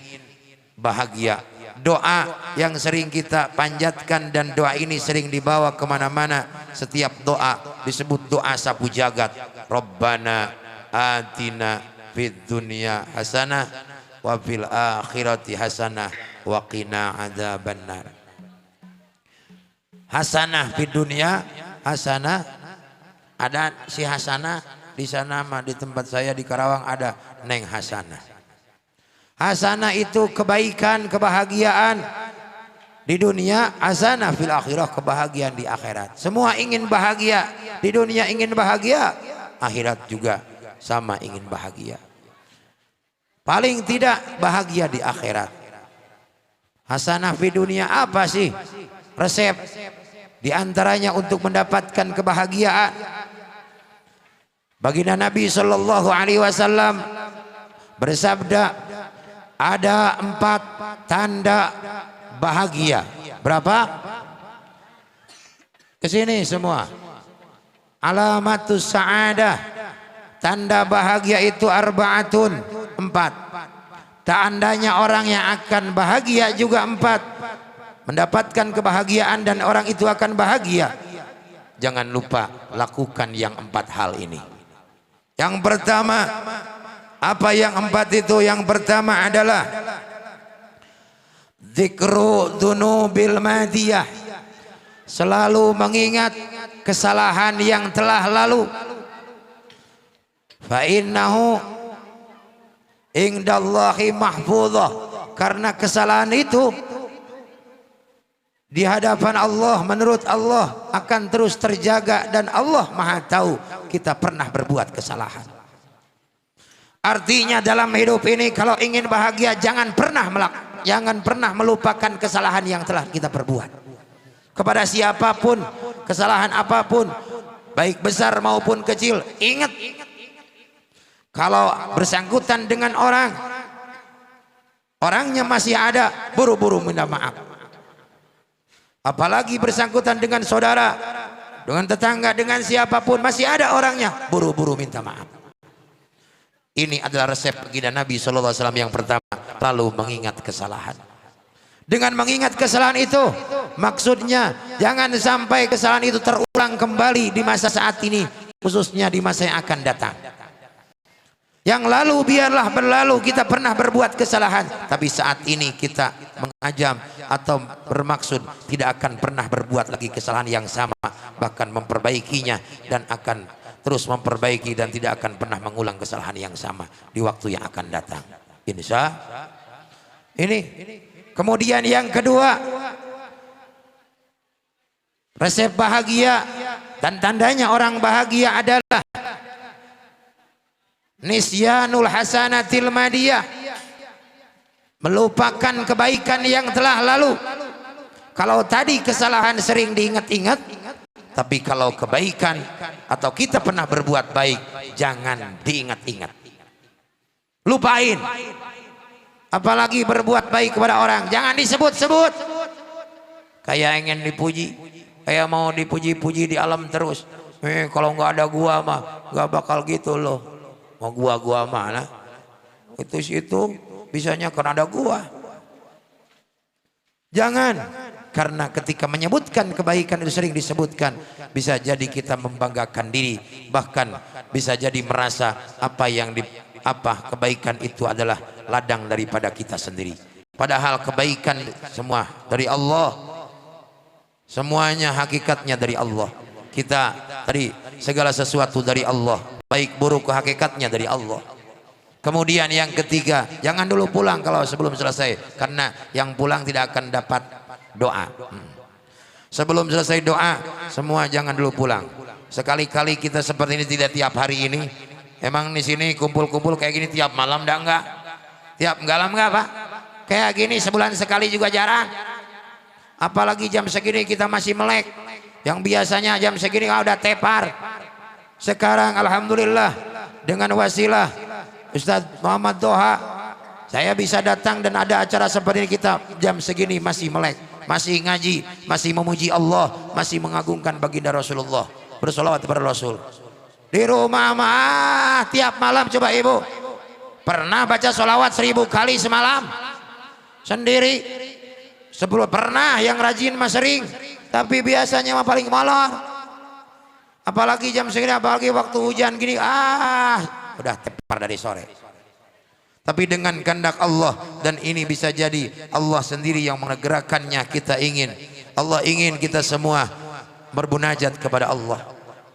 bahagia. Doa yang sering kita panjatkan dan doa ini sering dibawa kemana-mana. Setiap doa disebut doa sapu jagat. Rabbana atina fid dunya hasanah wa fil akhirati hasanah wa qina adzabannar. Hasanah fid dunya hasanah, ada si Hasanah di sana mah, di tempat saya di Karawang ada Neng Hasanah. Hasanah itu kebaikan, kebahagiaan di dunia, hasanah fil akhirah, kebahagiaan di akhirat. Semua ingin bahagia di dunia, ingin bahagia, akhirat juga sama ingin bahagia. Paling tidak bahagia di akhirat. Hasanah fil dunia apa sih resep? Di antaranya untuk mendapatkan kebahagiaan. Baginda Nabi Shallallahu Alaihi Wasallam bersabda, ada 4 tanda bahagia. Berapa? Kesini semua. Alamatus sa'adah, tanda bahagia itu arba'atun, 4. Tandanya orang yang akan bahagia juga 4. Mendapatkan kebahagiaan dan orang itu akan bahagia. Jangan lupa lakukan yang 4 hal ini. Yang pertama, apa yang 4 itu? Yang pertama adalah dzikru dzunubil madiyah, selalu mengingat kesalahan yang telah lalu. Fa innahu indallahi mahfuzah, karena kesalahan itu di hadapan Allah, menurut Allah akan terus terjaga, dan Allah Maha tahu kita pernah berbuat kesalahan. Artinya dalam hidup ini kalau ingin bahagia jangan pernah melupakan kesalahan yang telah kita perbuat. Kepada siapapun, kesalahan apapun, baik besar maupun kecil, ingat. Kalau bersangkutan dengan orangnya masih ada, buru-buru minta maaf. Apalagi bersangkutan dengan saudara, dengan tetangga, dengan siapapun, masih ada orangnya, buru-buru minta maaf. Ini adalah resep baginda Nabi SAW yang pertama, lalu mengingat kesalahan. Dengan mengingat kesalahan itu, maksudnya jangan sampai kesalahan itu terulang kembali di masa saat ini, khususnya di masa yang akan datang. Yang lalu biarlah berlalu, kita pernah berbuat kesalahan, tapi saat ini kita mengajam atau bermaksud tidak akan pernah berbuat lagi kesalahan yang sama, bahkan memperbaikinya, dan akan terus memperbaiki dan tidak akan pernah mengulang kesalahan yang sama di waktu yang akan datang. Insya ini. Kemudian yang kedua, resep bahagia dan tandanya orang bahagia adalah nisyanul hasanatil madiyah, melupakan kebaikan yang telah lalu. Kalau tadi kesalahan sering diingat-ingat, tapi kalau kebaikan atau kita pernah berbuat baik, jangan diingat-ingat, lupain. Apalagi berbuat baik kepada orang, jangan disebut-sebut. Kayak ingin dipuji, kayak mau dipuji-puji di alam terus. Kalau nggak ada gua mah nggak bakal gitu loh. Mau gua mana? Itu situ bisanya karena ada gua. Jangan, karena ketika menyebutkan kebaikan itu sering disebutkan, bisa jadi kita membanggakan diri, bahkan bisa jadi merasa kebaikan itu adalah ladang daripada kita sendiri. Padahal kebaikan semua dari Allah, semuanya hakikatnya dari Allah. Kita tadi segala sesuatu dari Allah, baik buruk hakikatnya dari Allah. Kemudian yang ketiga, jangan dulu pulang kalau sebelum selesai, karena yang pulang tidak akan dapat doa. Sebelum selesai doa, semua jangan dulu pulang. Sekali-kali kita seperti ini, tidak tiap hari ini. Emang di sini kumpul-kumpul kayak gini tiap malam enggak? Tiap malam enggak, Pak? Kayak gini sebulan sekali juga jarang. Apalagi jam segini kita masih melek. Yang biasanya jam segini udah tepar. Sekarang alhamdulillah dengan wasilah Ustadz Muhammad Doha, saya bisa datang dan ada acara seperti ini, kita jam segini masih melek, masih ngaji, masih memuji Allah, masih mengagungkan baginda Rasulullah, bersolawat kepada Rasul. Di rumah mah tiap malam, coba ibu pernah baca solawat 1000 kali semalam sendiri? Sebelum pernah yang rajin mah sering, tapi biasanya mah paling molor. Apalagi jam segini, apalagi waktu hujan gini, udah tepar dari sore. Tapi dengan kehendak Allah, dan ini bisa jadi Allah sendiri yang menggerakkannya, Allah ingin kita semua berbunajat kepada Allah.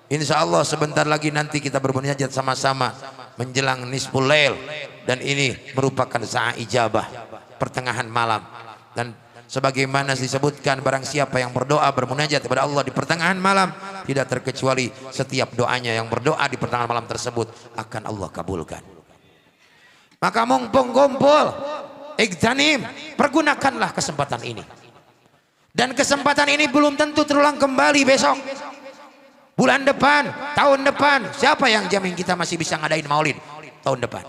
Insya Allah sebentar lagi nanti kita berbunajat sama-sama menjelang nisful lail, dan ini merupakan saat ijabah, pertengahan malam. Dan sebagaimana disebutkan, barang siapa yang berdoa bermunajat kepada Allah di pertengahan malam, tidak terkecuali setiap doanya yang berdoa di pertengahan malam tersebut akan Allah kabulkan. Maka mumpung kumpul, igtanim, pergunakanlah kesempatan ini. Dan kesempatan ini belum tentu terulang kembali besok, bulan depan, tahun depan. Siapa yang jamin kita masih bisa ngadain maulid tahun depan?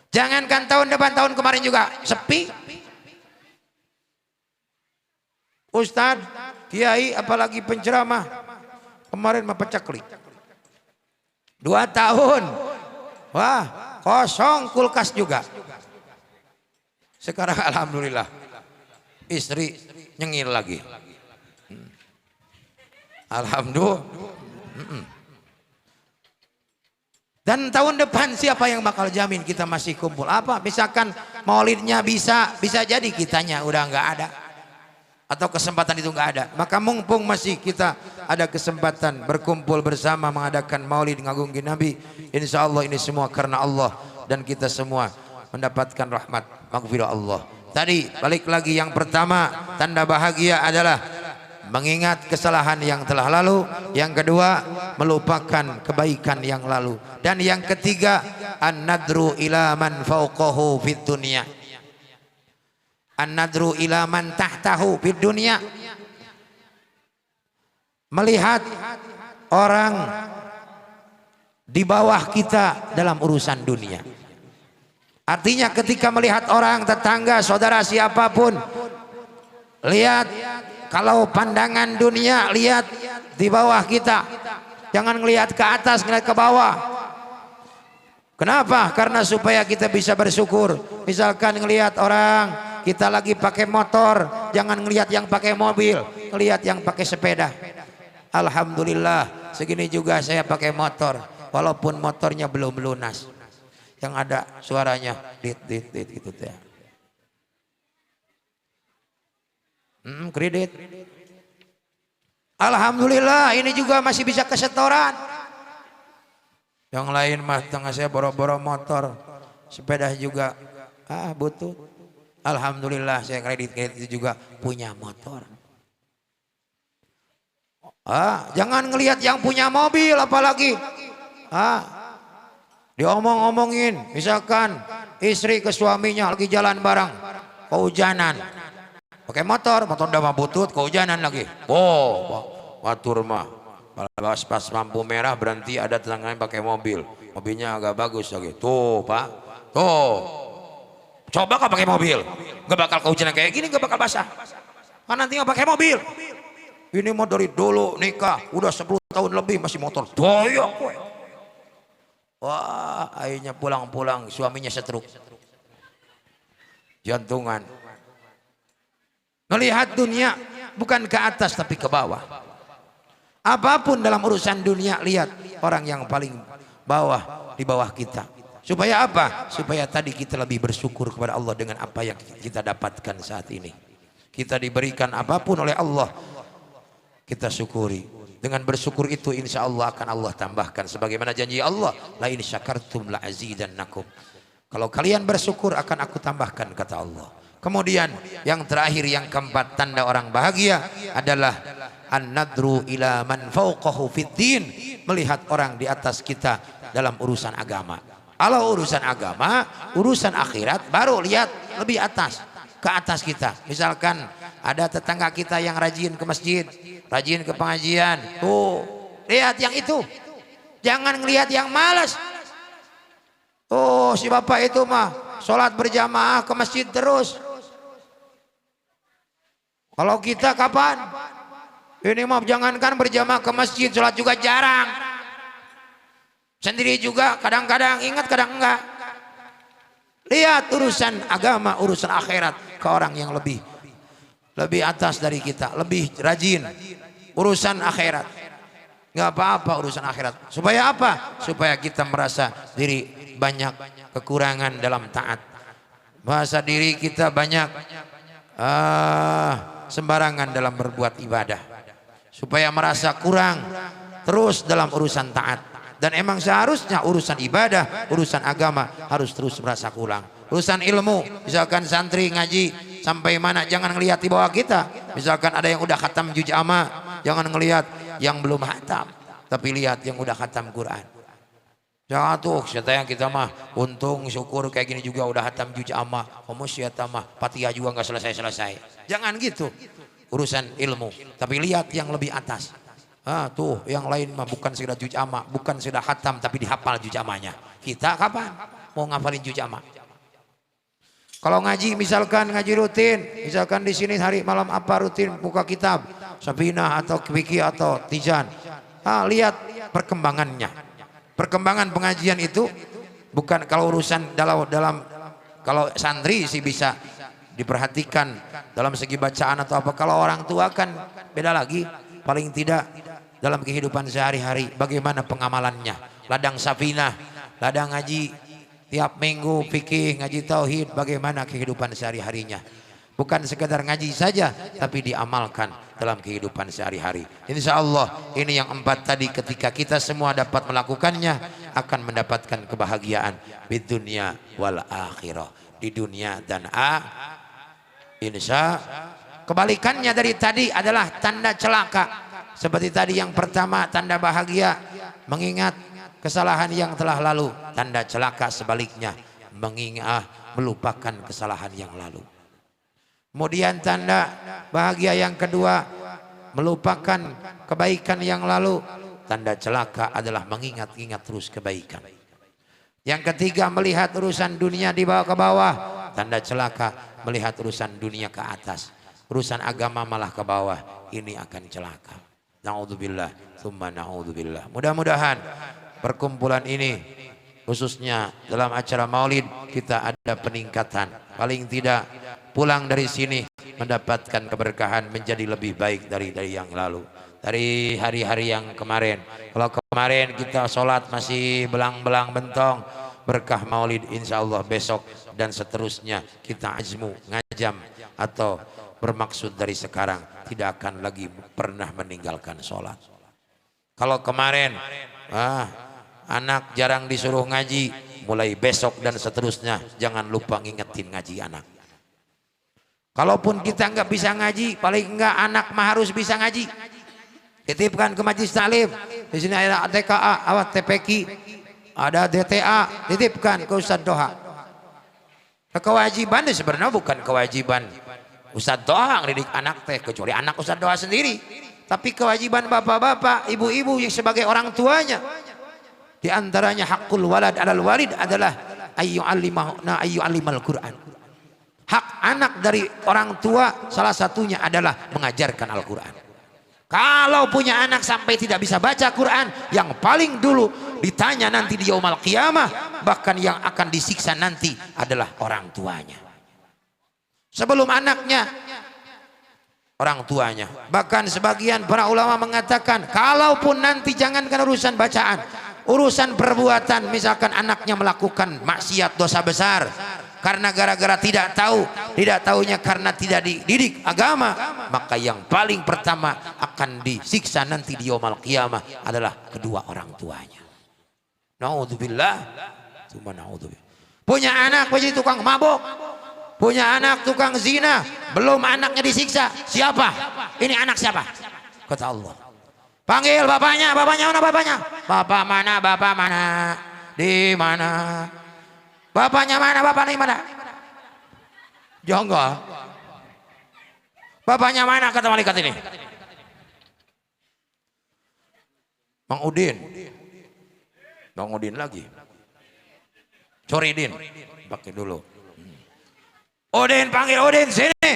Jangankan tahun depan, tahun kemarin juga sepi. Ustadz, kiai, apalagi penceramah, kemarin mah peceklik. 2 tahun, wah kosong kulkas juga. Sekarang alhamdulillah istri nyengir lagi. Alhamdulillah. Dan tahun depan siapa yang bakal jamin kita masih kumpul? Apa? Misalkan maulidnya bisa jadi kitanya udah nggak ada, atau kesempatan itu nggak ada. Maka mumpung masih kita ada kesempatan berkumpul bersama mengadakan maulid ngagungin Nabi, insya Allah ini semua karena Allah, dan kita semua mendapatkan rahmat maghfirah Allah. Tadi balik lagi, yang pertama tanda bahagia adalah mengingat kesalahan yang telah lalu. Yang kedua melupakan kebaikan yang lalu. Dan yang ketiga an-nadru ila man fauqahu fid dunya, an-nadru ila man tahtahu fid dunya. Melihat orang di bawah kita dalam urusan dunia. Artinya ketika melihat orang, tetangga, saudara, siapapun, lihat kalau pandangan dunia, lihat di bawah kita. Jangan ngelihat ke atas, ngelihat ke bawah. Kenapa? Karena supaya kita bisa bersyukur. Misalkan ngelihat orang, kita lagi pakai motor, jangan ngelihat yang pakai mobil, ngelihat yang pakai sepeda. Alhamdulillah, segini juga saya pakai motor, walaupun motornya belum lunas, yang ada suaranya dit gitu ya. Kredit. Alhamdulillah, ini juga masih bisa kesetoran. Yang lain mah tengah saya boro-boro motor, sepeda juga butuh. Alhamdulillah saya kredit itu juga punya motor. Jangan ngelihat yang punya mobil apalagi. Diomong-omongin, misalkan istri ke suaminya lagi jalan bareng, kehujanan, pakai motor udah mah butut, kehujanan lagi. Watur mah pas lampu merah berhenti, ada tetangganya pakai mobil, mobilnya agak bagus lagi. Tuh Pak, tuh coba kau pakai mobil, nggak bakal kehujanan kayak gini, nggak bakal basah. Kan nanti nggak pakai mobil. Ini mau dari dulu nikah udah 10 tahun lebih masih motor. Doyok. Wah, akhirnya pulang-pulang suaminya stroke, jantungan. Melihat dunia bukan ke atas tapi ke bawah. Apapun dalam urusan dunia, lihat orang yang paling bawah di bawah kita. Supaya apa? Supaya tadi kita lebih bersyukur kepada Allah dengan apa yang kita dapatkan saat ini. Kita diberikan apapun oleh Allah, kita syukuri. Dengan bersyukur itu insya Allah akan Allah tambahkan. Sebagaimana janji Allah, la in syakartum la azidannakum. Kalau kalian bersyukur akan aku tambahkan, kata Allah. Kemudian yang terakhir, yang keempat, tanda orang bahagia adalah an-nadru ila man fauqahu fid din. Melihat orang di atas kita dalam urusan agama. Kalau urusan agama, urusan akhirat, baru lihat lebih atas, ke atas kita. Misalkan ada tetangga kita yang rajin ke masjid, rajin ke pengajian, tuh lihat yang itu, jangan ngelihat yang malas. Oh, si bapak itu mah sholat berjamaah ke masjid terus. Kalau kita kapan? Ini mah jangankan berjamaah ke masjid, sholat juga jarang. Sendiri juga kadang-kadang ingat, kadang enggak. Lihat urusan agama, urusan akhirat ke orang yang lebih atas dari kita, lebih rajin urusan akhirat. Nggak apa-apa urusan akhirat. Supaya apa? Supaya kita merasa diri banyak kekurangan dalam taat, merasa diri kita banyak sembarangan dalam berbuat ibadah, supaya merasa kurang terus dalam urusan taat. Dan emang seharusnya urusan ibadah, urusan agama harus terus merasa kurang. Urusan ilmu, misalkan santri ngaji sampai mana, jangan ngelihat di bawah kita. Misalkan ada yang udah khatam juz amma, jangan ngelihat yang belum khatam, tapi lihat yang udah khatam Quran. Jangan tuh katanya kita mah untung syukur kayak gini juga udah khatam juz amma, kamu siapa mah Fatihah juga nggak selesai. Jangan gitu. urusan ilmu, tapi lihat yang lebih atas. Tuh yang lain mah bukan sekedar juz amma, bukan sekedar khatam, tapi dihafal juz ammanya. Kita kapan mau ngafalin juz amma? Kalau ngaji misalkan ngaji rutin, misalkan di sini hari malam apa rutin buka kitab Safinah atau Fikih atau Tizan. Lihat perkembangannya. Perkembangan pengajian itu bukan kalau urusan dalam kalau santri sih bisa diperhatikan dalam segi bacaan atau apa. Kalau orang tua kan beda lagi. Paling tidak dalam kehidupan sehari-hari bagaimana pengamalannya. Ladang Safinah, ladang ngaji tiap minggu, fikih, ngaji tauhid, bagaimana kehidupan sehari-harinya. Bukan sekadar ngaji saja, tapi diamalkan dalam kehidupan sehari-hari. Insya Allah ini yang 4 tadi, ketika kita semua dapat melakukannya, akan mendapatkan kebahagiaan di dunia wal akhirah, di dunia dan insya. Kebalikannya dari tadi adalah tanda celaka. Seperti tadi yang pertama tanda bahagia, mengingat kesalahan yang telah lalu. Tanda celaka sebaliknya, melupakan kesalahan yang lalu. Kemudian tanda bahagia yang kedua, melupakan kebaikan yang lalu. Tanda celaka adalah mengingat-ingat terus kebaikan. Yang ketiga, melihat urusan dunia dibawa ke bawah. Tanda celaka, melihat urusan dunia ke atas. Urusan agama malah ke bawah. Ini akan celaka. Na'udzubillah, tsumma na'udzubillah. Mudah-mudahan perkumpulan ini khususnya dalam acara maulid kita ada peningkatan. Paling tidak pulang dari sini mendapatkan keberkahan menjadi lebih baik dari yang lalu. Dari hari-hari yang kemarin. Kalau kemarin kita sholat masih belang-belang bentong, berkah maulid insya Allah besok dan seterusnya kita azmu, ngajam atau bermaksud dari sekarang tidak akan lagi pernah meninggalkan sholat. Kalau kemarin anak jarang disuruh ngaji, mulai besok dan seterusnya jangan lupa ngingetin ngaji anak. Kalaupun kita nggak bisa ngaji, paling enggak anak mah harus bisa ngaji. Titipkan ke majelis taklim. Di sini ada TKA, TPQ, ada DTA, titipkan ke Ustadz Doha. Kewajiban sebenarnya bukan kewajiban Ustadz Doha ngedidik anak teh, kecuali anak Ustadz Doha sendiri. Tapi kewajiban bapak-bapak, ibu-ibu yang sebagai orang tuanya. Di antaranya hakul walad alal walid adalah ayyu'allimal Qur'an. Hak anak dari orang tua salah satunya adalah mengajarkan Al-Quran. Kalau punya anak sampai tidak bisa baca Quran, yang paling dulu ditanya nanti di yaumul qiyamah, bahkan yang akan disiksa nanti adalah orang tuanya. Sebelum anaknya, orang tuanya. Bahkan sebagian para ulama mengatakan, kalaupun nanti jangankan urusan bacaan, urusan perbuatan, misalkan anaknya melakukan maksiat dosa besar, karena gara-gara tidak tahu, tidak tahunya karena tidak dididik agama, maka yang paling pertama akan disiksa nanti di yaumul qiyamah adalah kedua orang tuanya. Naudzubillah, tsumma naudzubillah. Punya anak menjadi tukang mabuk, punya anak tukang zina, belum anaknya disiksa, siapa? Ini anak siapa? Kata Allah. Panggil bapaknya, bapaknya mana bapaknya? Bapak mana, bapak mana? Di mana? Bapaknya mana, bapaknya mana? Jonggo. Bapaknya mana kata malaikat ini? Bang Udin. Bang Udin lagi. Coridin. Pakai dulu. Udin, panggil Udin sini.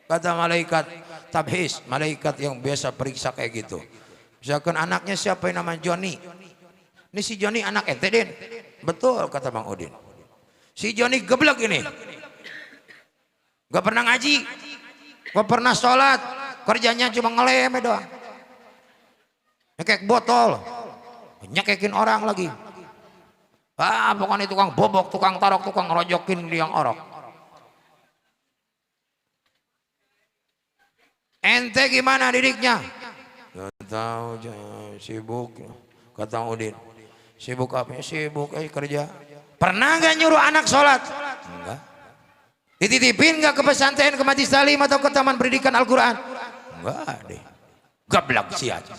Kata malaikat tabhis, malaikat yang biasa periksa kayak gitu. Misalkan anaknya siapa yang namanya Joni. Ini si Joni anak ente, Din. Betul kata Bang Udin. Si Joni geblek ini. Gak pernah ngaji. Gak pernah sholat. Kerjanya cuma ngelem doang. Nyekek botol. Nyekekin orang lagi. Pokoknya tukang bobok, tukang tarok, tukang rojokin liang orok. Ente gimana didiknya? Gak tahu, sibuk. Kata Udin. Sibuk apa? Sibuk kerja. Pernah nggak nyuruh anak sholat? Enggak. Dititipin nggak ke pesantren, ke majelis taklim atau ke taman pendidikan Al-Quran? Enggak deh. Gablak sih aja.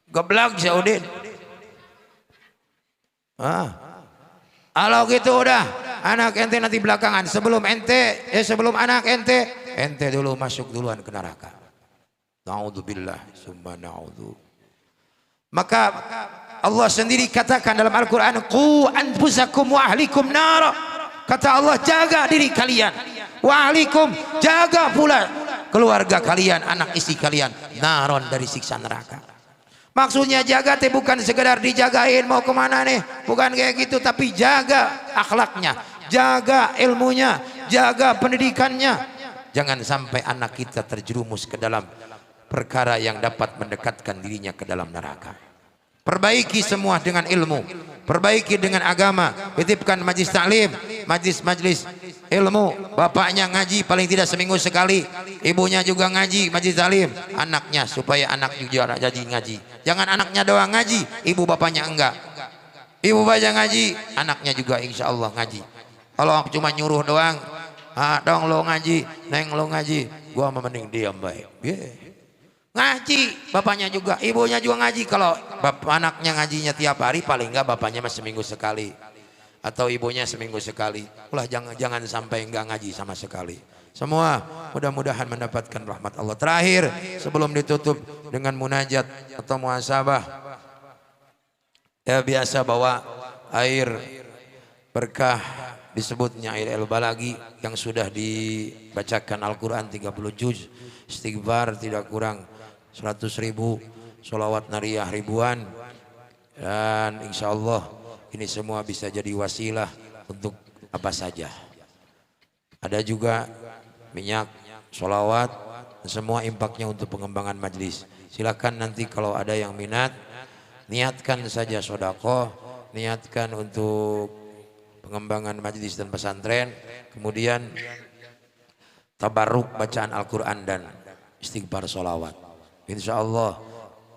Gablak sih Udin. Kalau gitu udah, anak ente nanti belakangan. Sebelum anak ente ente dulu masuk duluan ke neraka. Na'udzubillah, summa na'udzu. Maka Allah sendiri katakan dalam Al-Quran, qu anfusakum wa ahlikum nara. Kata Allah, jaga diri kalian, wa ahlikum, jaga pula keluarga kalian, anak istri kalian, naron, dari siksa neraka. Maksudnya jaga teh bukan sekedar dijagain mau kemana nih, bukan kayak gitu, tapi jaga akhlaknya, jaga ilmunya, jaga pendidikannya. Jangan sampai anak kita terjerumus ke dalam perkara yang dapat mendekatkan dirinya ke dalam neraka. Perbaiki semua dengan ilmu, perbaiki dengan agama, titipkan majlis taklim, majlis ilmu. Bapaknya ngaji paling tidak seminggu sekali, ibunya juga ngaji majlis taklim, anaknya supaya anak juga jadi ngaji. Jangan anaknya doang ngaji, ibu bapaknya enggak. Ibu bapaknya ngaji, anaknya juga insya Allah ngaji. Kalau cuma nyuruh doang, dong lo ngaji, neng lo ngaji, gua mending diam baik. Ngaji, bapaknya juga, ibunya juga ngaji. Kalau anaknya ngajinya tiap hari, paling enggak bapaknya masih seminggu sekali, atau ibunya seminggu sekali. Ulah jangan sampai enggak ngaji sama sekali. Semua mudah-mudahan mendapatkan rahmat Allah. Terakhir sebelum ditutup dengan munajat atau muhasabah, ya biasa bawa air berkah, disebutnya air el-balagi yang sudah dibacakan Al-Quran 30 juz, istighfar tidak kurang 100.000, sholawat nariyah ribuan, dan insya Allah ini semua bisa jadi wasilah untuk apa saja. Ada juga minyak, sholawat, semua impaknya untuk pengembangan majlis. Silakan nanti kalau ada yang minat, niatkan saja sodako, niatkan untuk pengembangan majlis dan pesantren, kemudian tabarruk bacaan Al-Quran dan istighfar sholawat. Insya Allah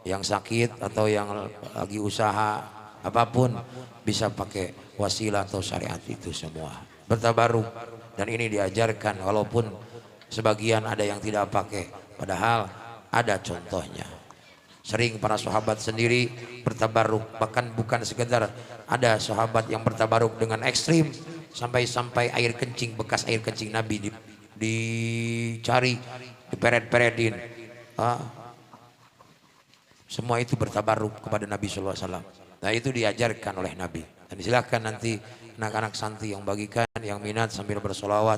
yang sakit atau yang lagi usaha apapun bisa pakai wasilah atau syariat itu semua. Bertabaruk, dan ini diajarkan walaupun sebagian ada yang tidak pakai, padahal ada contohnya. Sering para sahabat sendiri bertabaruk, bahkan bukan sekedar, ada sahabat yang bertabaruk dengan ekstrim sampai air kencing, bekas air kencing Nabi dicari, diperet-peretin. Semua itu bertabaruk kepada Nabi SAW. Nah itu diajarkan oleh Nabi. Dan silakan nanti anak-anak santri yang bagikan, yang minat sambil bersolawat,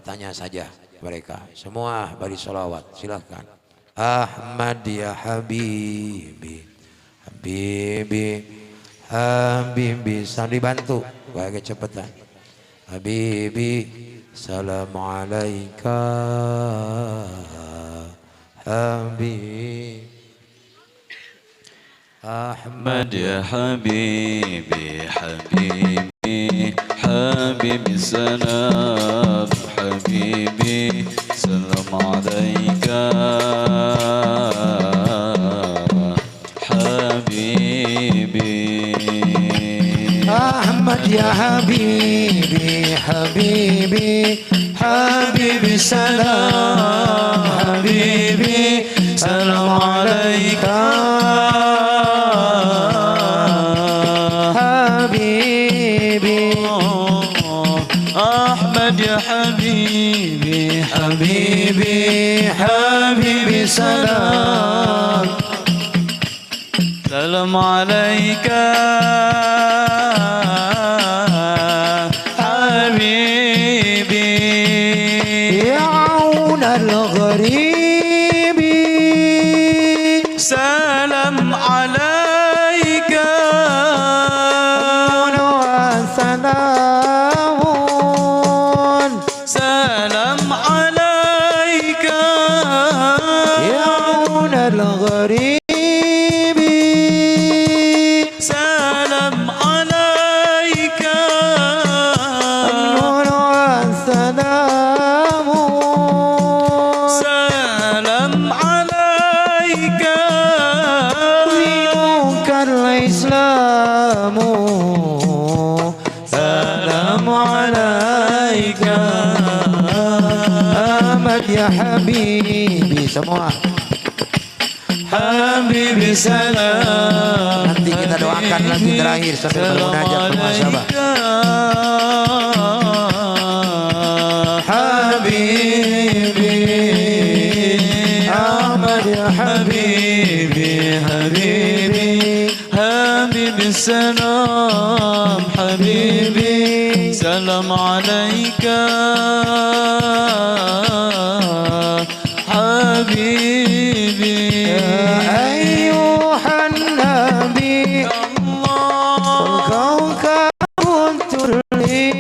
tanya saja mereka. Semua beri solawat, silakan. Ahmad ya Habibi, Habibi, Habibi. Sambil dibantu, agak cepetan. Habibi, salam alaika, Habibi. أحمد يا حبيبي حبيبي حبيبي سلام حبيبي سلام عليك حبيبي أحمد يا حبيبي حبيبي حبيبي سلام حبيبي سلام عليك يا حبيبي حبيبي حبيبي سلام سلام عليك حبيبي يا عون الغريب سلام عليك سلام عليك يا عون الغريب سلام عليك النور والسلام سلام عليك دينك الإسلام سلام عليك Ahmad ya Habibi. Semua Habibi salam. nanti kita doakan lagi terakhir sambil bermunajat bermuhasabah. Habibi حبيبي حبيبي حبيبي سلام حبيبي سلام عليك حبيبي أيها النبي الكوكب التري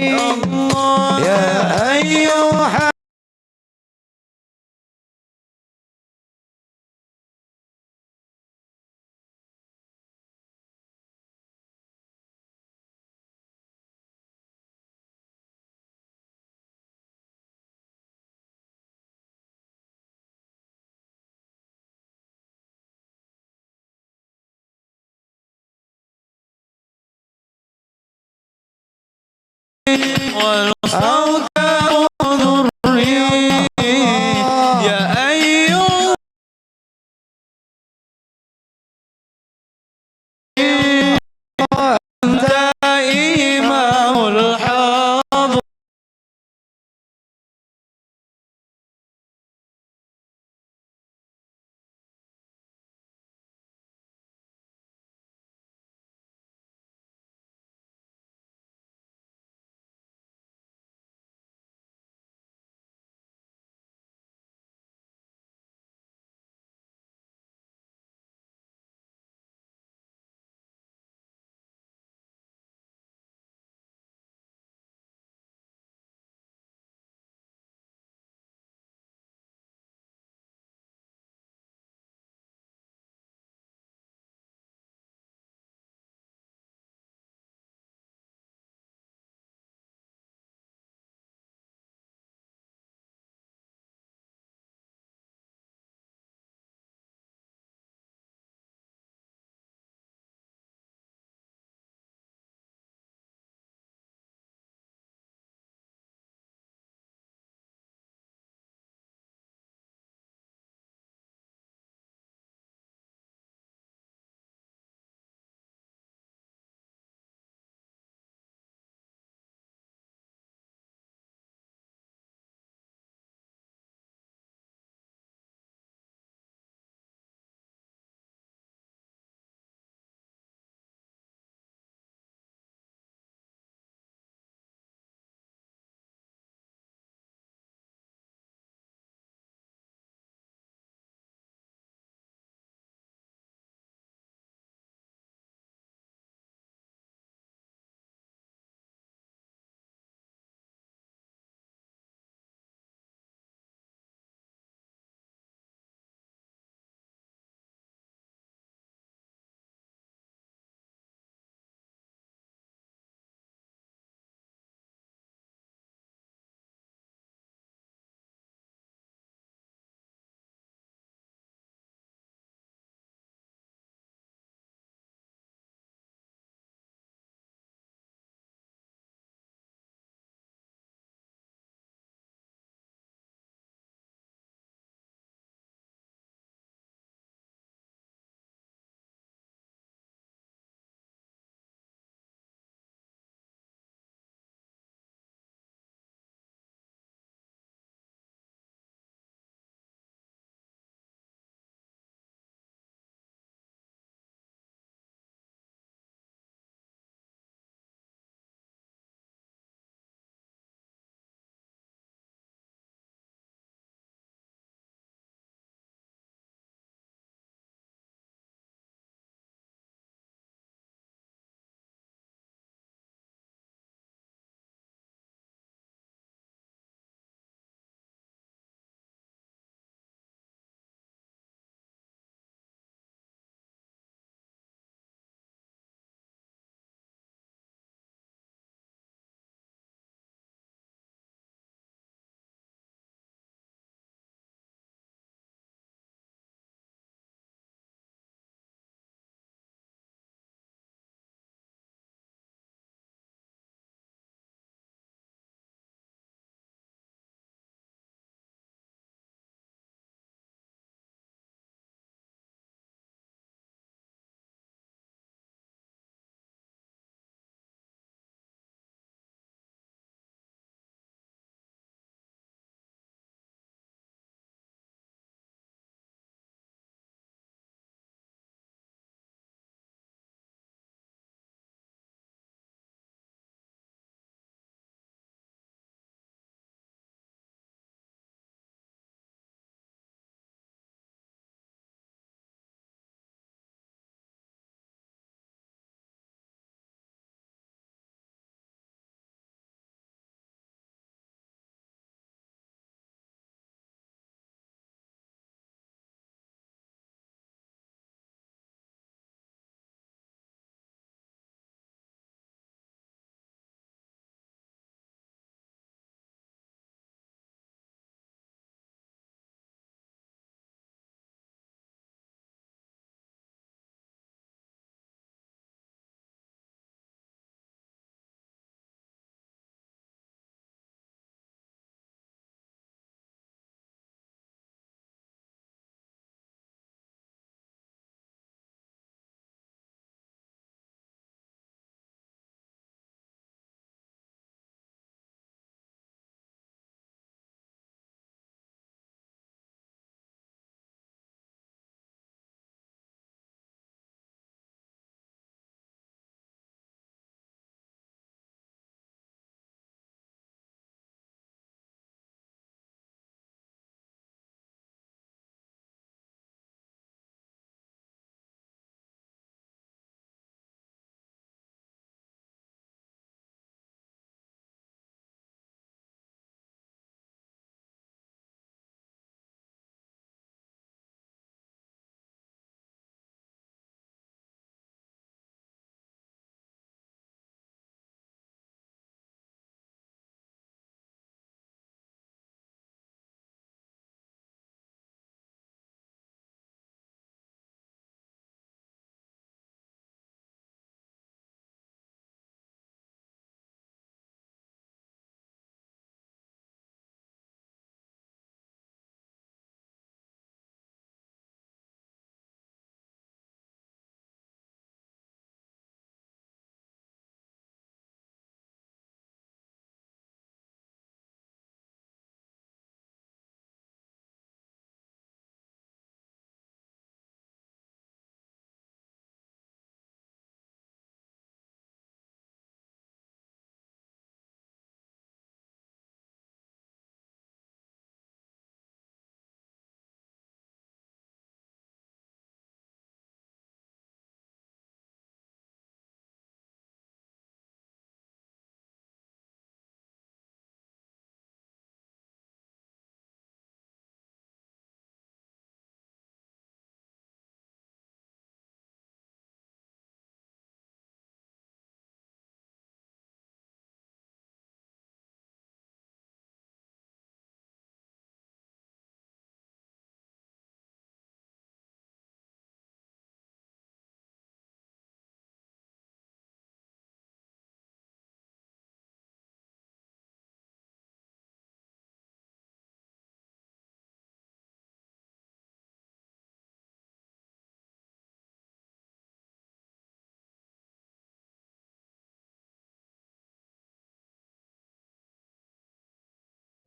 يا أيها والكوكب ذري يا أيها أنت إمام الحاضر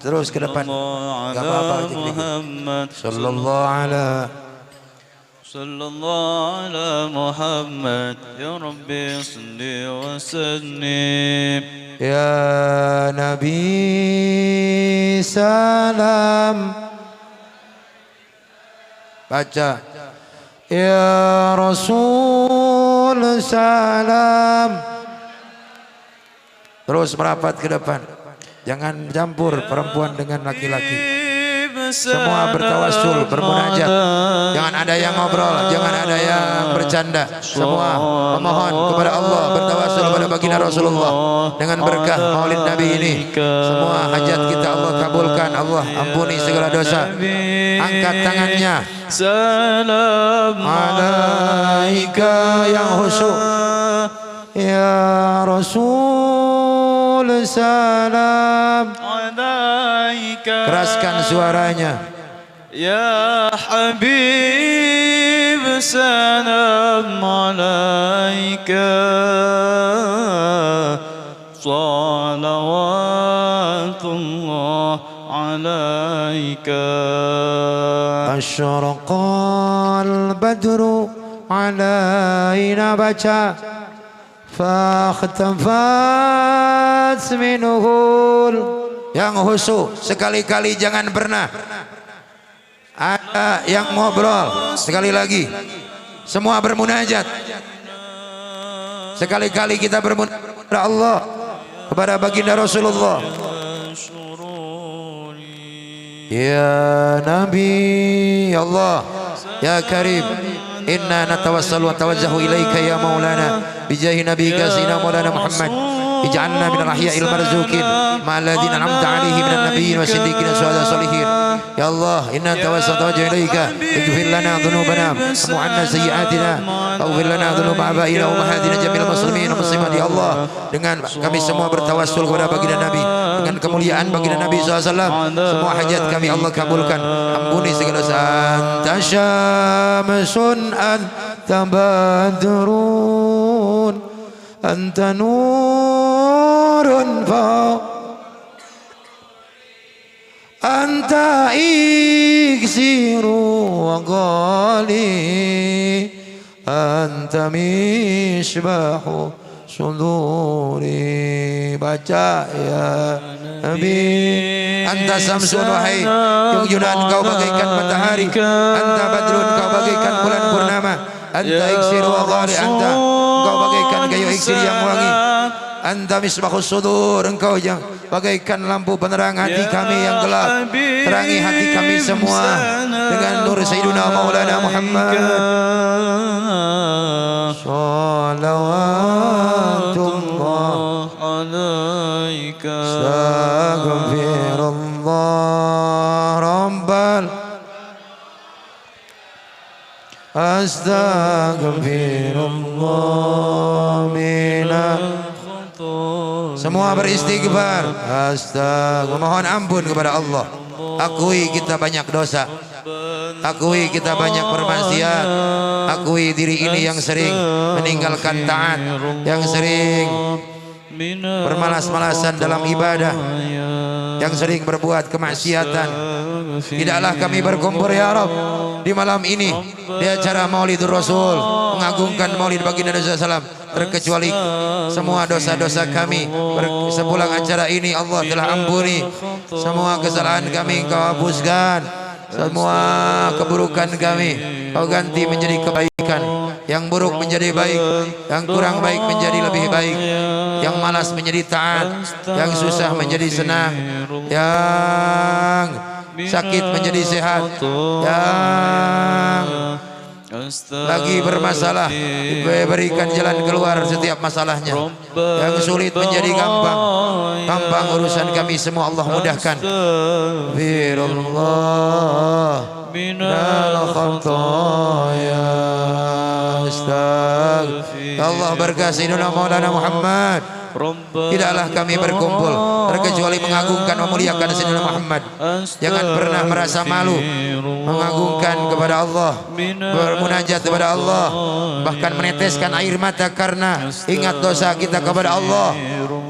Terus ke depan. Enggak apa-apa dikit-dikit. Sallallahu ala Muhammad ya Rabbi salli wa sallim ya Nabi salam. Baca ya Rasul salam. Terus merapat ke depan. Jangan campur perempuan dengan laki-laki. Semua bertawassul, bermunajat. Jangan ada yang ngobrol, jangan ada yang bercanda. Semua memohon kepada Allah, bertawassul kepada baginda Rasulullah dengan berkah Maulid Nabi ini. Semua hajat kita Allah kabulkan, Allah ampuni segala dosa. Angkat tangannya. Salam alaika yang khusyuk. Ya Rasul salam. Keraskan suaranya. Ya Habib salam alaika salawatullah alaika. Asyraqal badru alaina baca fakhtafat minuhul. Yang khusyuk sekali-kali jangan pernah ada yang ngobrol. Sekali lagi semua bermunajat. Sekali-kali kita bermunajat kepada Allah, kepada baginda Rasulullah. Ya Nabi Allah, ya Karim, inna natawassalu wa tawajjahu ilaika ya Maulana bijahi nabiyika sayyidina Maulana Muhammad. Ij'alna minal ahya'il marzuqin ma'al ladzina an'amta 'alaihim minan nabiyyin wasiddiqin wasyuhada'i sholihin. Ya Allah, inna tawajjahu ilaika ighfir lana dhunubana wa 'anna sayyi'atina waghfir lana dhunuba abaina wa ummahatina jami'al muslimin wa muslimat. Ya Allah, dengan kami semua bertawassul kepada baginda Nabi, dengan kemuliaan baginda Nabi SAW, semua hajat kami Allah kabulkan. Ampuni segala dosa. Anta syamsun anta badrun anta nurun anta iksiru wa ghali anta misbahu suduri. Baca ya Nabi. Anta samsun, wahai junjungan kau bagaikan matahari. Anta badrun, kau bagaikan bulan purnama. Anta iksiru wa ghali, anta engkau bagaikan kayu iksir yang wangi. Anta misbahus sudur, engkau yang bagaikan lampu penerang hati kami yang gelap. Terangi hati kami semua dengan nur Sayyidina Maulana Muhammad. Salawatullah alaika. Astaghfirullah Rabbal. Astaghfirullah minal. Semua beristighfar. Astagfirullah, mohon ampun kepada Allah. Akui kita banyak dosa, akui kita banyak bermaksiat, akui diri ini yang sering meninggalkan taat, yang sering bermalas-malasan dalam ibadah, yang sering berbuat kemaksiatan. Tidaklah kami berkumpul ya Rabb di malam ini di acara Maulidur Rasul, mengagungkan Maulid baginda Nabi SAW, terkecuali semua dosa-dosa kami. Sepulang acara ini Allah telah ampuni semua kesalahan kami, Engkau hapuskan semua keburukan kami, Kau ganti menjadi kebaikan. Yang buruk menjadi baik, yang kurang baik menjadi lebih baik, yang malas menjadi taat, yang susah menjadi senang, yang sakit menjadi sehat, yang lagi bermasalah diberikan jalan keluar setiap masalahnya, yang sulit menjadi gampang, gampang urusan kami semua Allah mudahkan. Firullah minal khataya. Ya Allah, berkah Sayyidina Maulana Muhammad, tidaklah kami berkumpul terkecuali mengagungkan memuliakan Sayyidina Muhammad. Jangan pernah merasa malu mengagungkan kepada Allah, bermunajat kepada Allah, bahkan meneteskan air mata karena ingat dosa kita kepada Allah.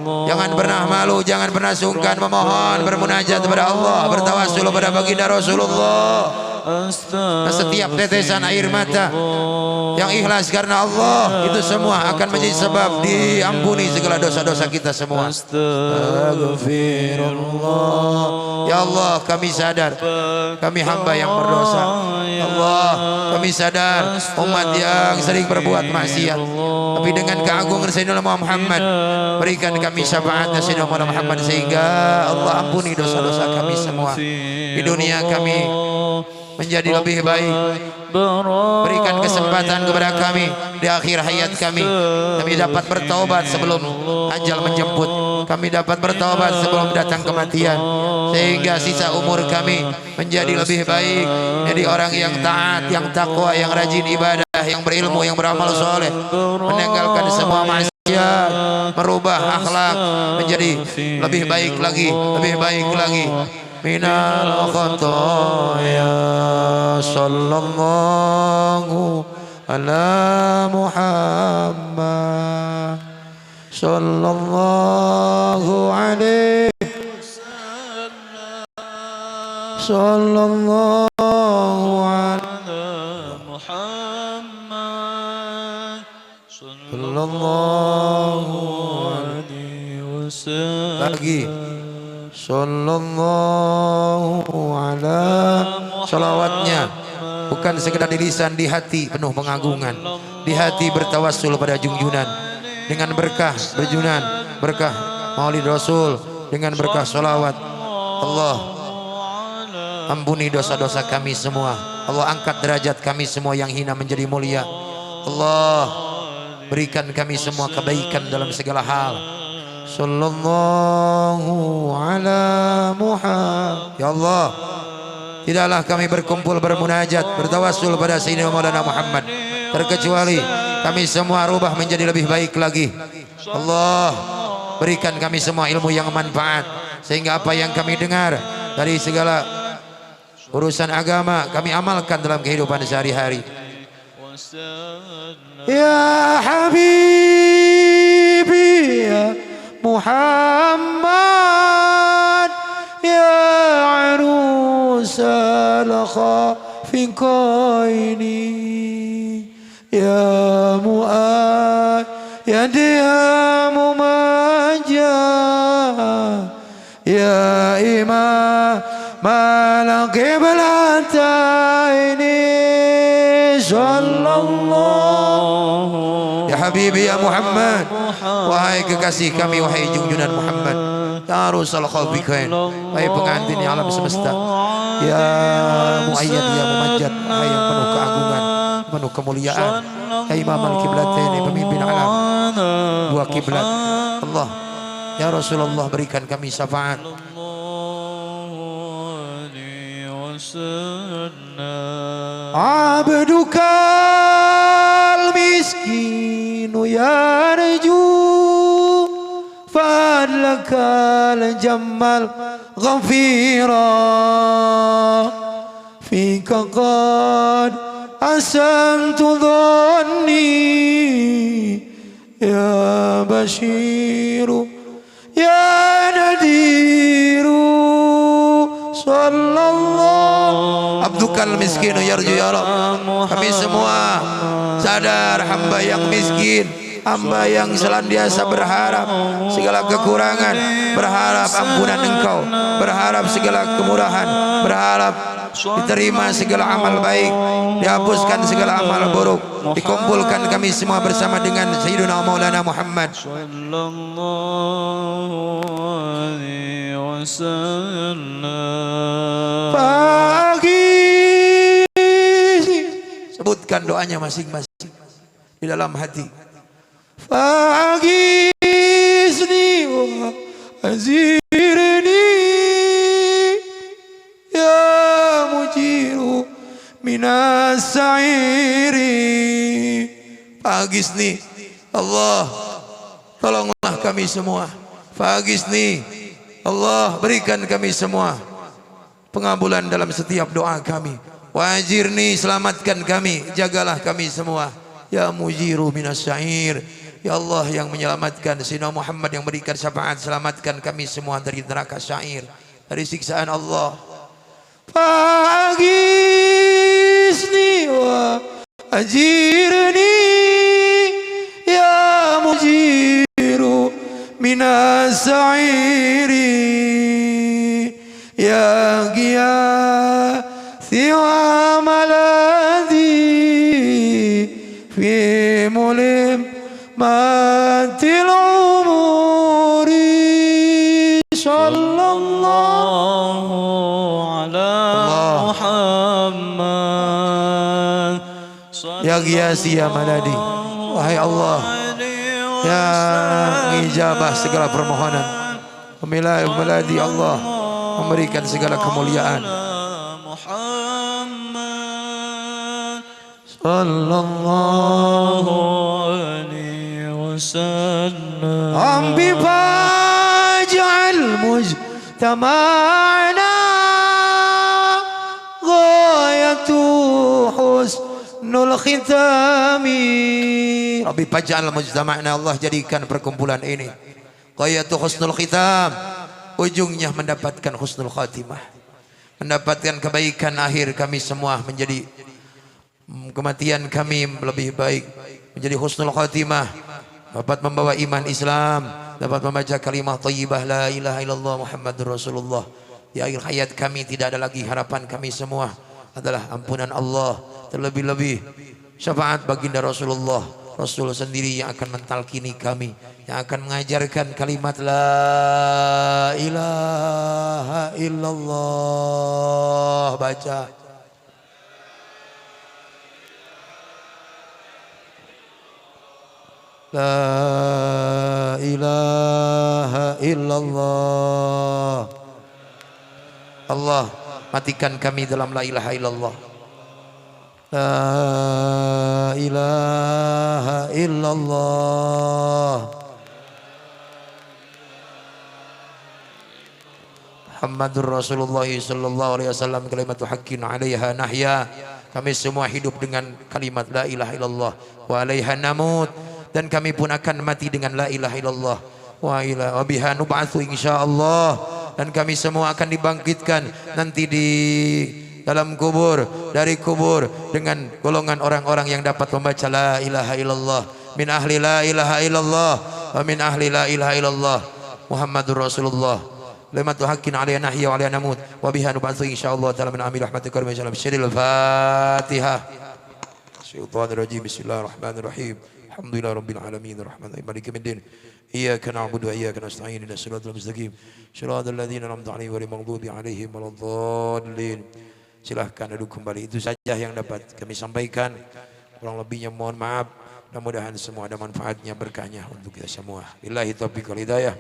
Jangan pernah malu, jangan pernah sungkan memohon, bermunajat kepada Allah, bertawassul kepada baginda Rasulullah. Dan setiap tetesan air mata yang ikhlas karena Allah, itu semua akan menjadi sebab diampuni segala dosa-dosa kita semua. Astagfirullah. Ya Allah, kami sadar kami hamba yang berdosa. Allah, kami sadar umat yang sering berbuat maksiat, tapi dengan keagungan Sayyidina Muhammad, berikan kami syafaatnya Sayyidina Muhammad, sehingga Allah ampuni dosa-dosa kami semua. Di dunia kami menjadi lebih baik, berikan kesempatan kepada kami di akhir hayat kami dapat bertaubat sebelum ajal menjemput, kami dapat bertaubat sebelum datang kematian, sehingga sisa umur kami menjadi lebih baik, jadi orang yang taat, yang takwa, yang rajin ibadah, yang berilmu, yang beramal soleh, meninggalkan semua maksiat, merubah akhlak menjadi lebih baik lagi, lebih baik lagi. Minal khataya sallallahu ala Muhammad sallallahu alaihi sallallahu ala Muhammad sallallahu alaihi wasallam. Lagi sallallahu ala, salawatnya bukan sekedar di lisan, di hati penuh pengagungan, di hati bertawassul pada junjunan dengan berkah berjunan, berkah maulid Rasul, dengan berkah salawat. Allah ampuni dosa-dosa kami semua, Allah angkat derajat kami semua yang hina menjadi mulia. Allah berikan kami semua kebaikan dalam segala hal. Sallallahu ala Muhammad. Ya Allah, tidaklah kami berkumpul bermunajat, bertawassul pada Sayyidina Maulana Muhammad terkecuali kami semua rubah menjadi lebih baik lagi. Allah berikan kami semua ilmu yang manfaat, sehingga apa yang kami dengar dari segala urusan agama kami amalkan dalam kehidupan sehari-hari. Ya Habibi ya Muhammad ya arusal khafiqaini ya mu'ayyad ya mumajjad ya imam malqiblataini sallallahu. Ya Habibi ya Muhammad, wahai kekasih kami, wahai junjunan Muhammad, ya Rasul khalqikain, wahai pengantin alam semesta, ya muayyad ya mumajjad, wahai yang penuh keagungan, penuh kemuliaan, ya Imam al-Qiblatain, pemimpin alam dua kiblat. Allah, ya Rasulullah, berikan kami syafaat. Abdukal miskinu yarju fadlakal jammal ghafira fika qad asamtu dhanni ya bashiru ya nadiru sallallahu. Abdukal miskinu yarju ya Rabb, kami semua sadar hamba yang miskin, hamba yang selantiasa berharap segala kekurangan, berharap ampunan Engkau, berharap segala kemurahan, berharap diterima segala amal baik, dihapuskan segala amal buruk, dikumpulkan kami semua bersama dengan Sayyidina Maulana Muhammad pagi. Sebutkan doanya masing-masing di dalam hati. Fagisni wa azirni ya mujiru minas sa'iri. Fagisni, Allah tolonglah kami semua. Fagisni, Allah berikan kami semua pengabulan dalam setiap doa kami. Wajirni, selamatkan kami, jagalah kami semua. Ya mujiru minas syair, Ya Allah yang menyelamatkan Sayyidina Muhammad, yang memberikan syafaat, selamatkan kami semua dari neraka syair, dari siksaan Allah. Fagisni wa ajirni ya mujiru minas sa'iri ya giyasi wa maladi fi mulim matil umuri sallallahu ala Muhammad ya giyasi ya maladi. Wahai Allah yang ijabah segala permohonan, pemilah maladi, Allah memberikan segala kemuliaan. Sallallahu alaihi wasallam. Ambi faj'al mujtama'ana ghayatu husnul khitami. Rabbi faj'al mujtama'ana, Allah jadikan perkumpulan ini ghayatu husnul khitam, ujungnya mendapatkan husnul khatimah, mendapatkan kebaikan akhir kami semua, menjadi kematian kami lebih baik, menjadi husnul khatimah, dapat membawa iman Islam, dapat membaca kalimah thayyibah la ilaha illallah Muhammadur Rasulullah. Di akhir hayat kami tidak ada lagi, harapan kami semua adalah ampunan Allah, terlebih-lebih syafaat baginda Rasulullah. Rasul sendiri yang akan mentalkini kami, yang akan mengajarkan kalimat la ilaha illallah. Baca la ilaha illallah. Allah matikan kami dalam la ilaha illallah. La ilaha illallah Muhammadur Rasulullah sallallahu alaihi wasallam. Kalimatu haqqin 'alaiha nahya. Kami semua hidup dengan kalimat la ilaha illallah. Wa 'alaiha namut, dan kami pun akan mati dengan la ilaha illallah. Wa biha nub'atsu insyaallah, dan kami semua akan dibangkitkan nanti di dalam kubur, dari kubur dengan golongan orang-orang yang dapat membaca la ilaha illallah, min ahli la ilaha illallah wa min ahli la ilaha illallah Muhammadur Rasulullah. Limatu haqqin 'alaiha nahya wa 'alaiha namut wa biha nub'atsu insyaallah ta'ala min amil rahmatika wa insyaallah bisyaril Fatihah. Syaitanir rajim. Bismillahirrahmanirrahim. Alhamdulillah rabbil alamin arrahmanirrahim maliki yaumiddin. Iyyaka na'budu wa iyyaka nasta'in ihdinas siratal mustaqim siratal ladzina an'amta 'alaihim ghairil maghdubi 'alaihim waladdallin. Silahkan duduk kembali. Itu saja yang dapat kami sampaikan. Kurang lebihnya mohon maaf. Mudah-mudahan semua ada manfaatnya, berkahnya untuk kita semua. Billahi taufiq wal hidayah.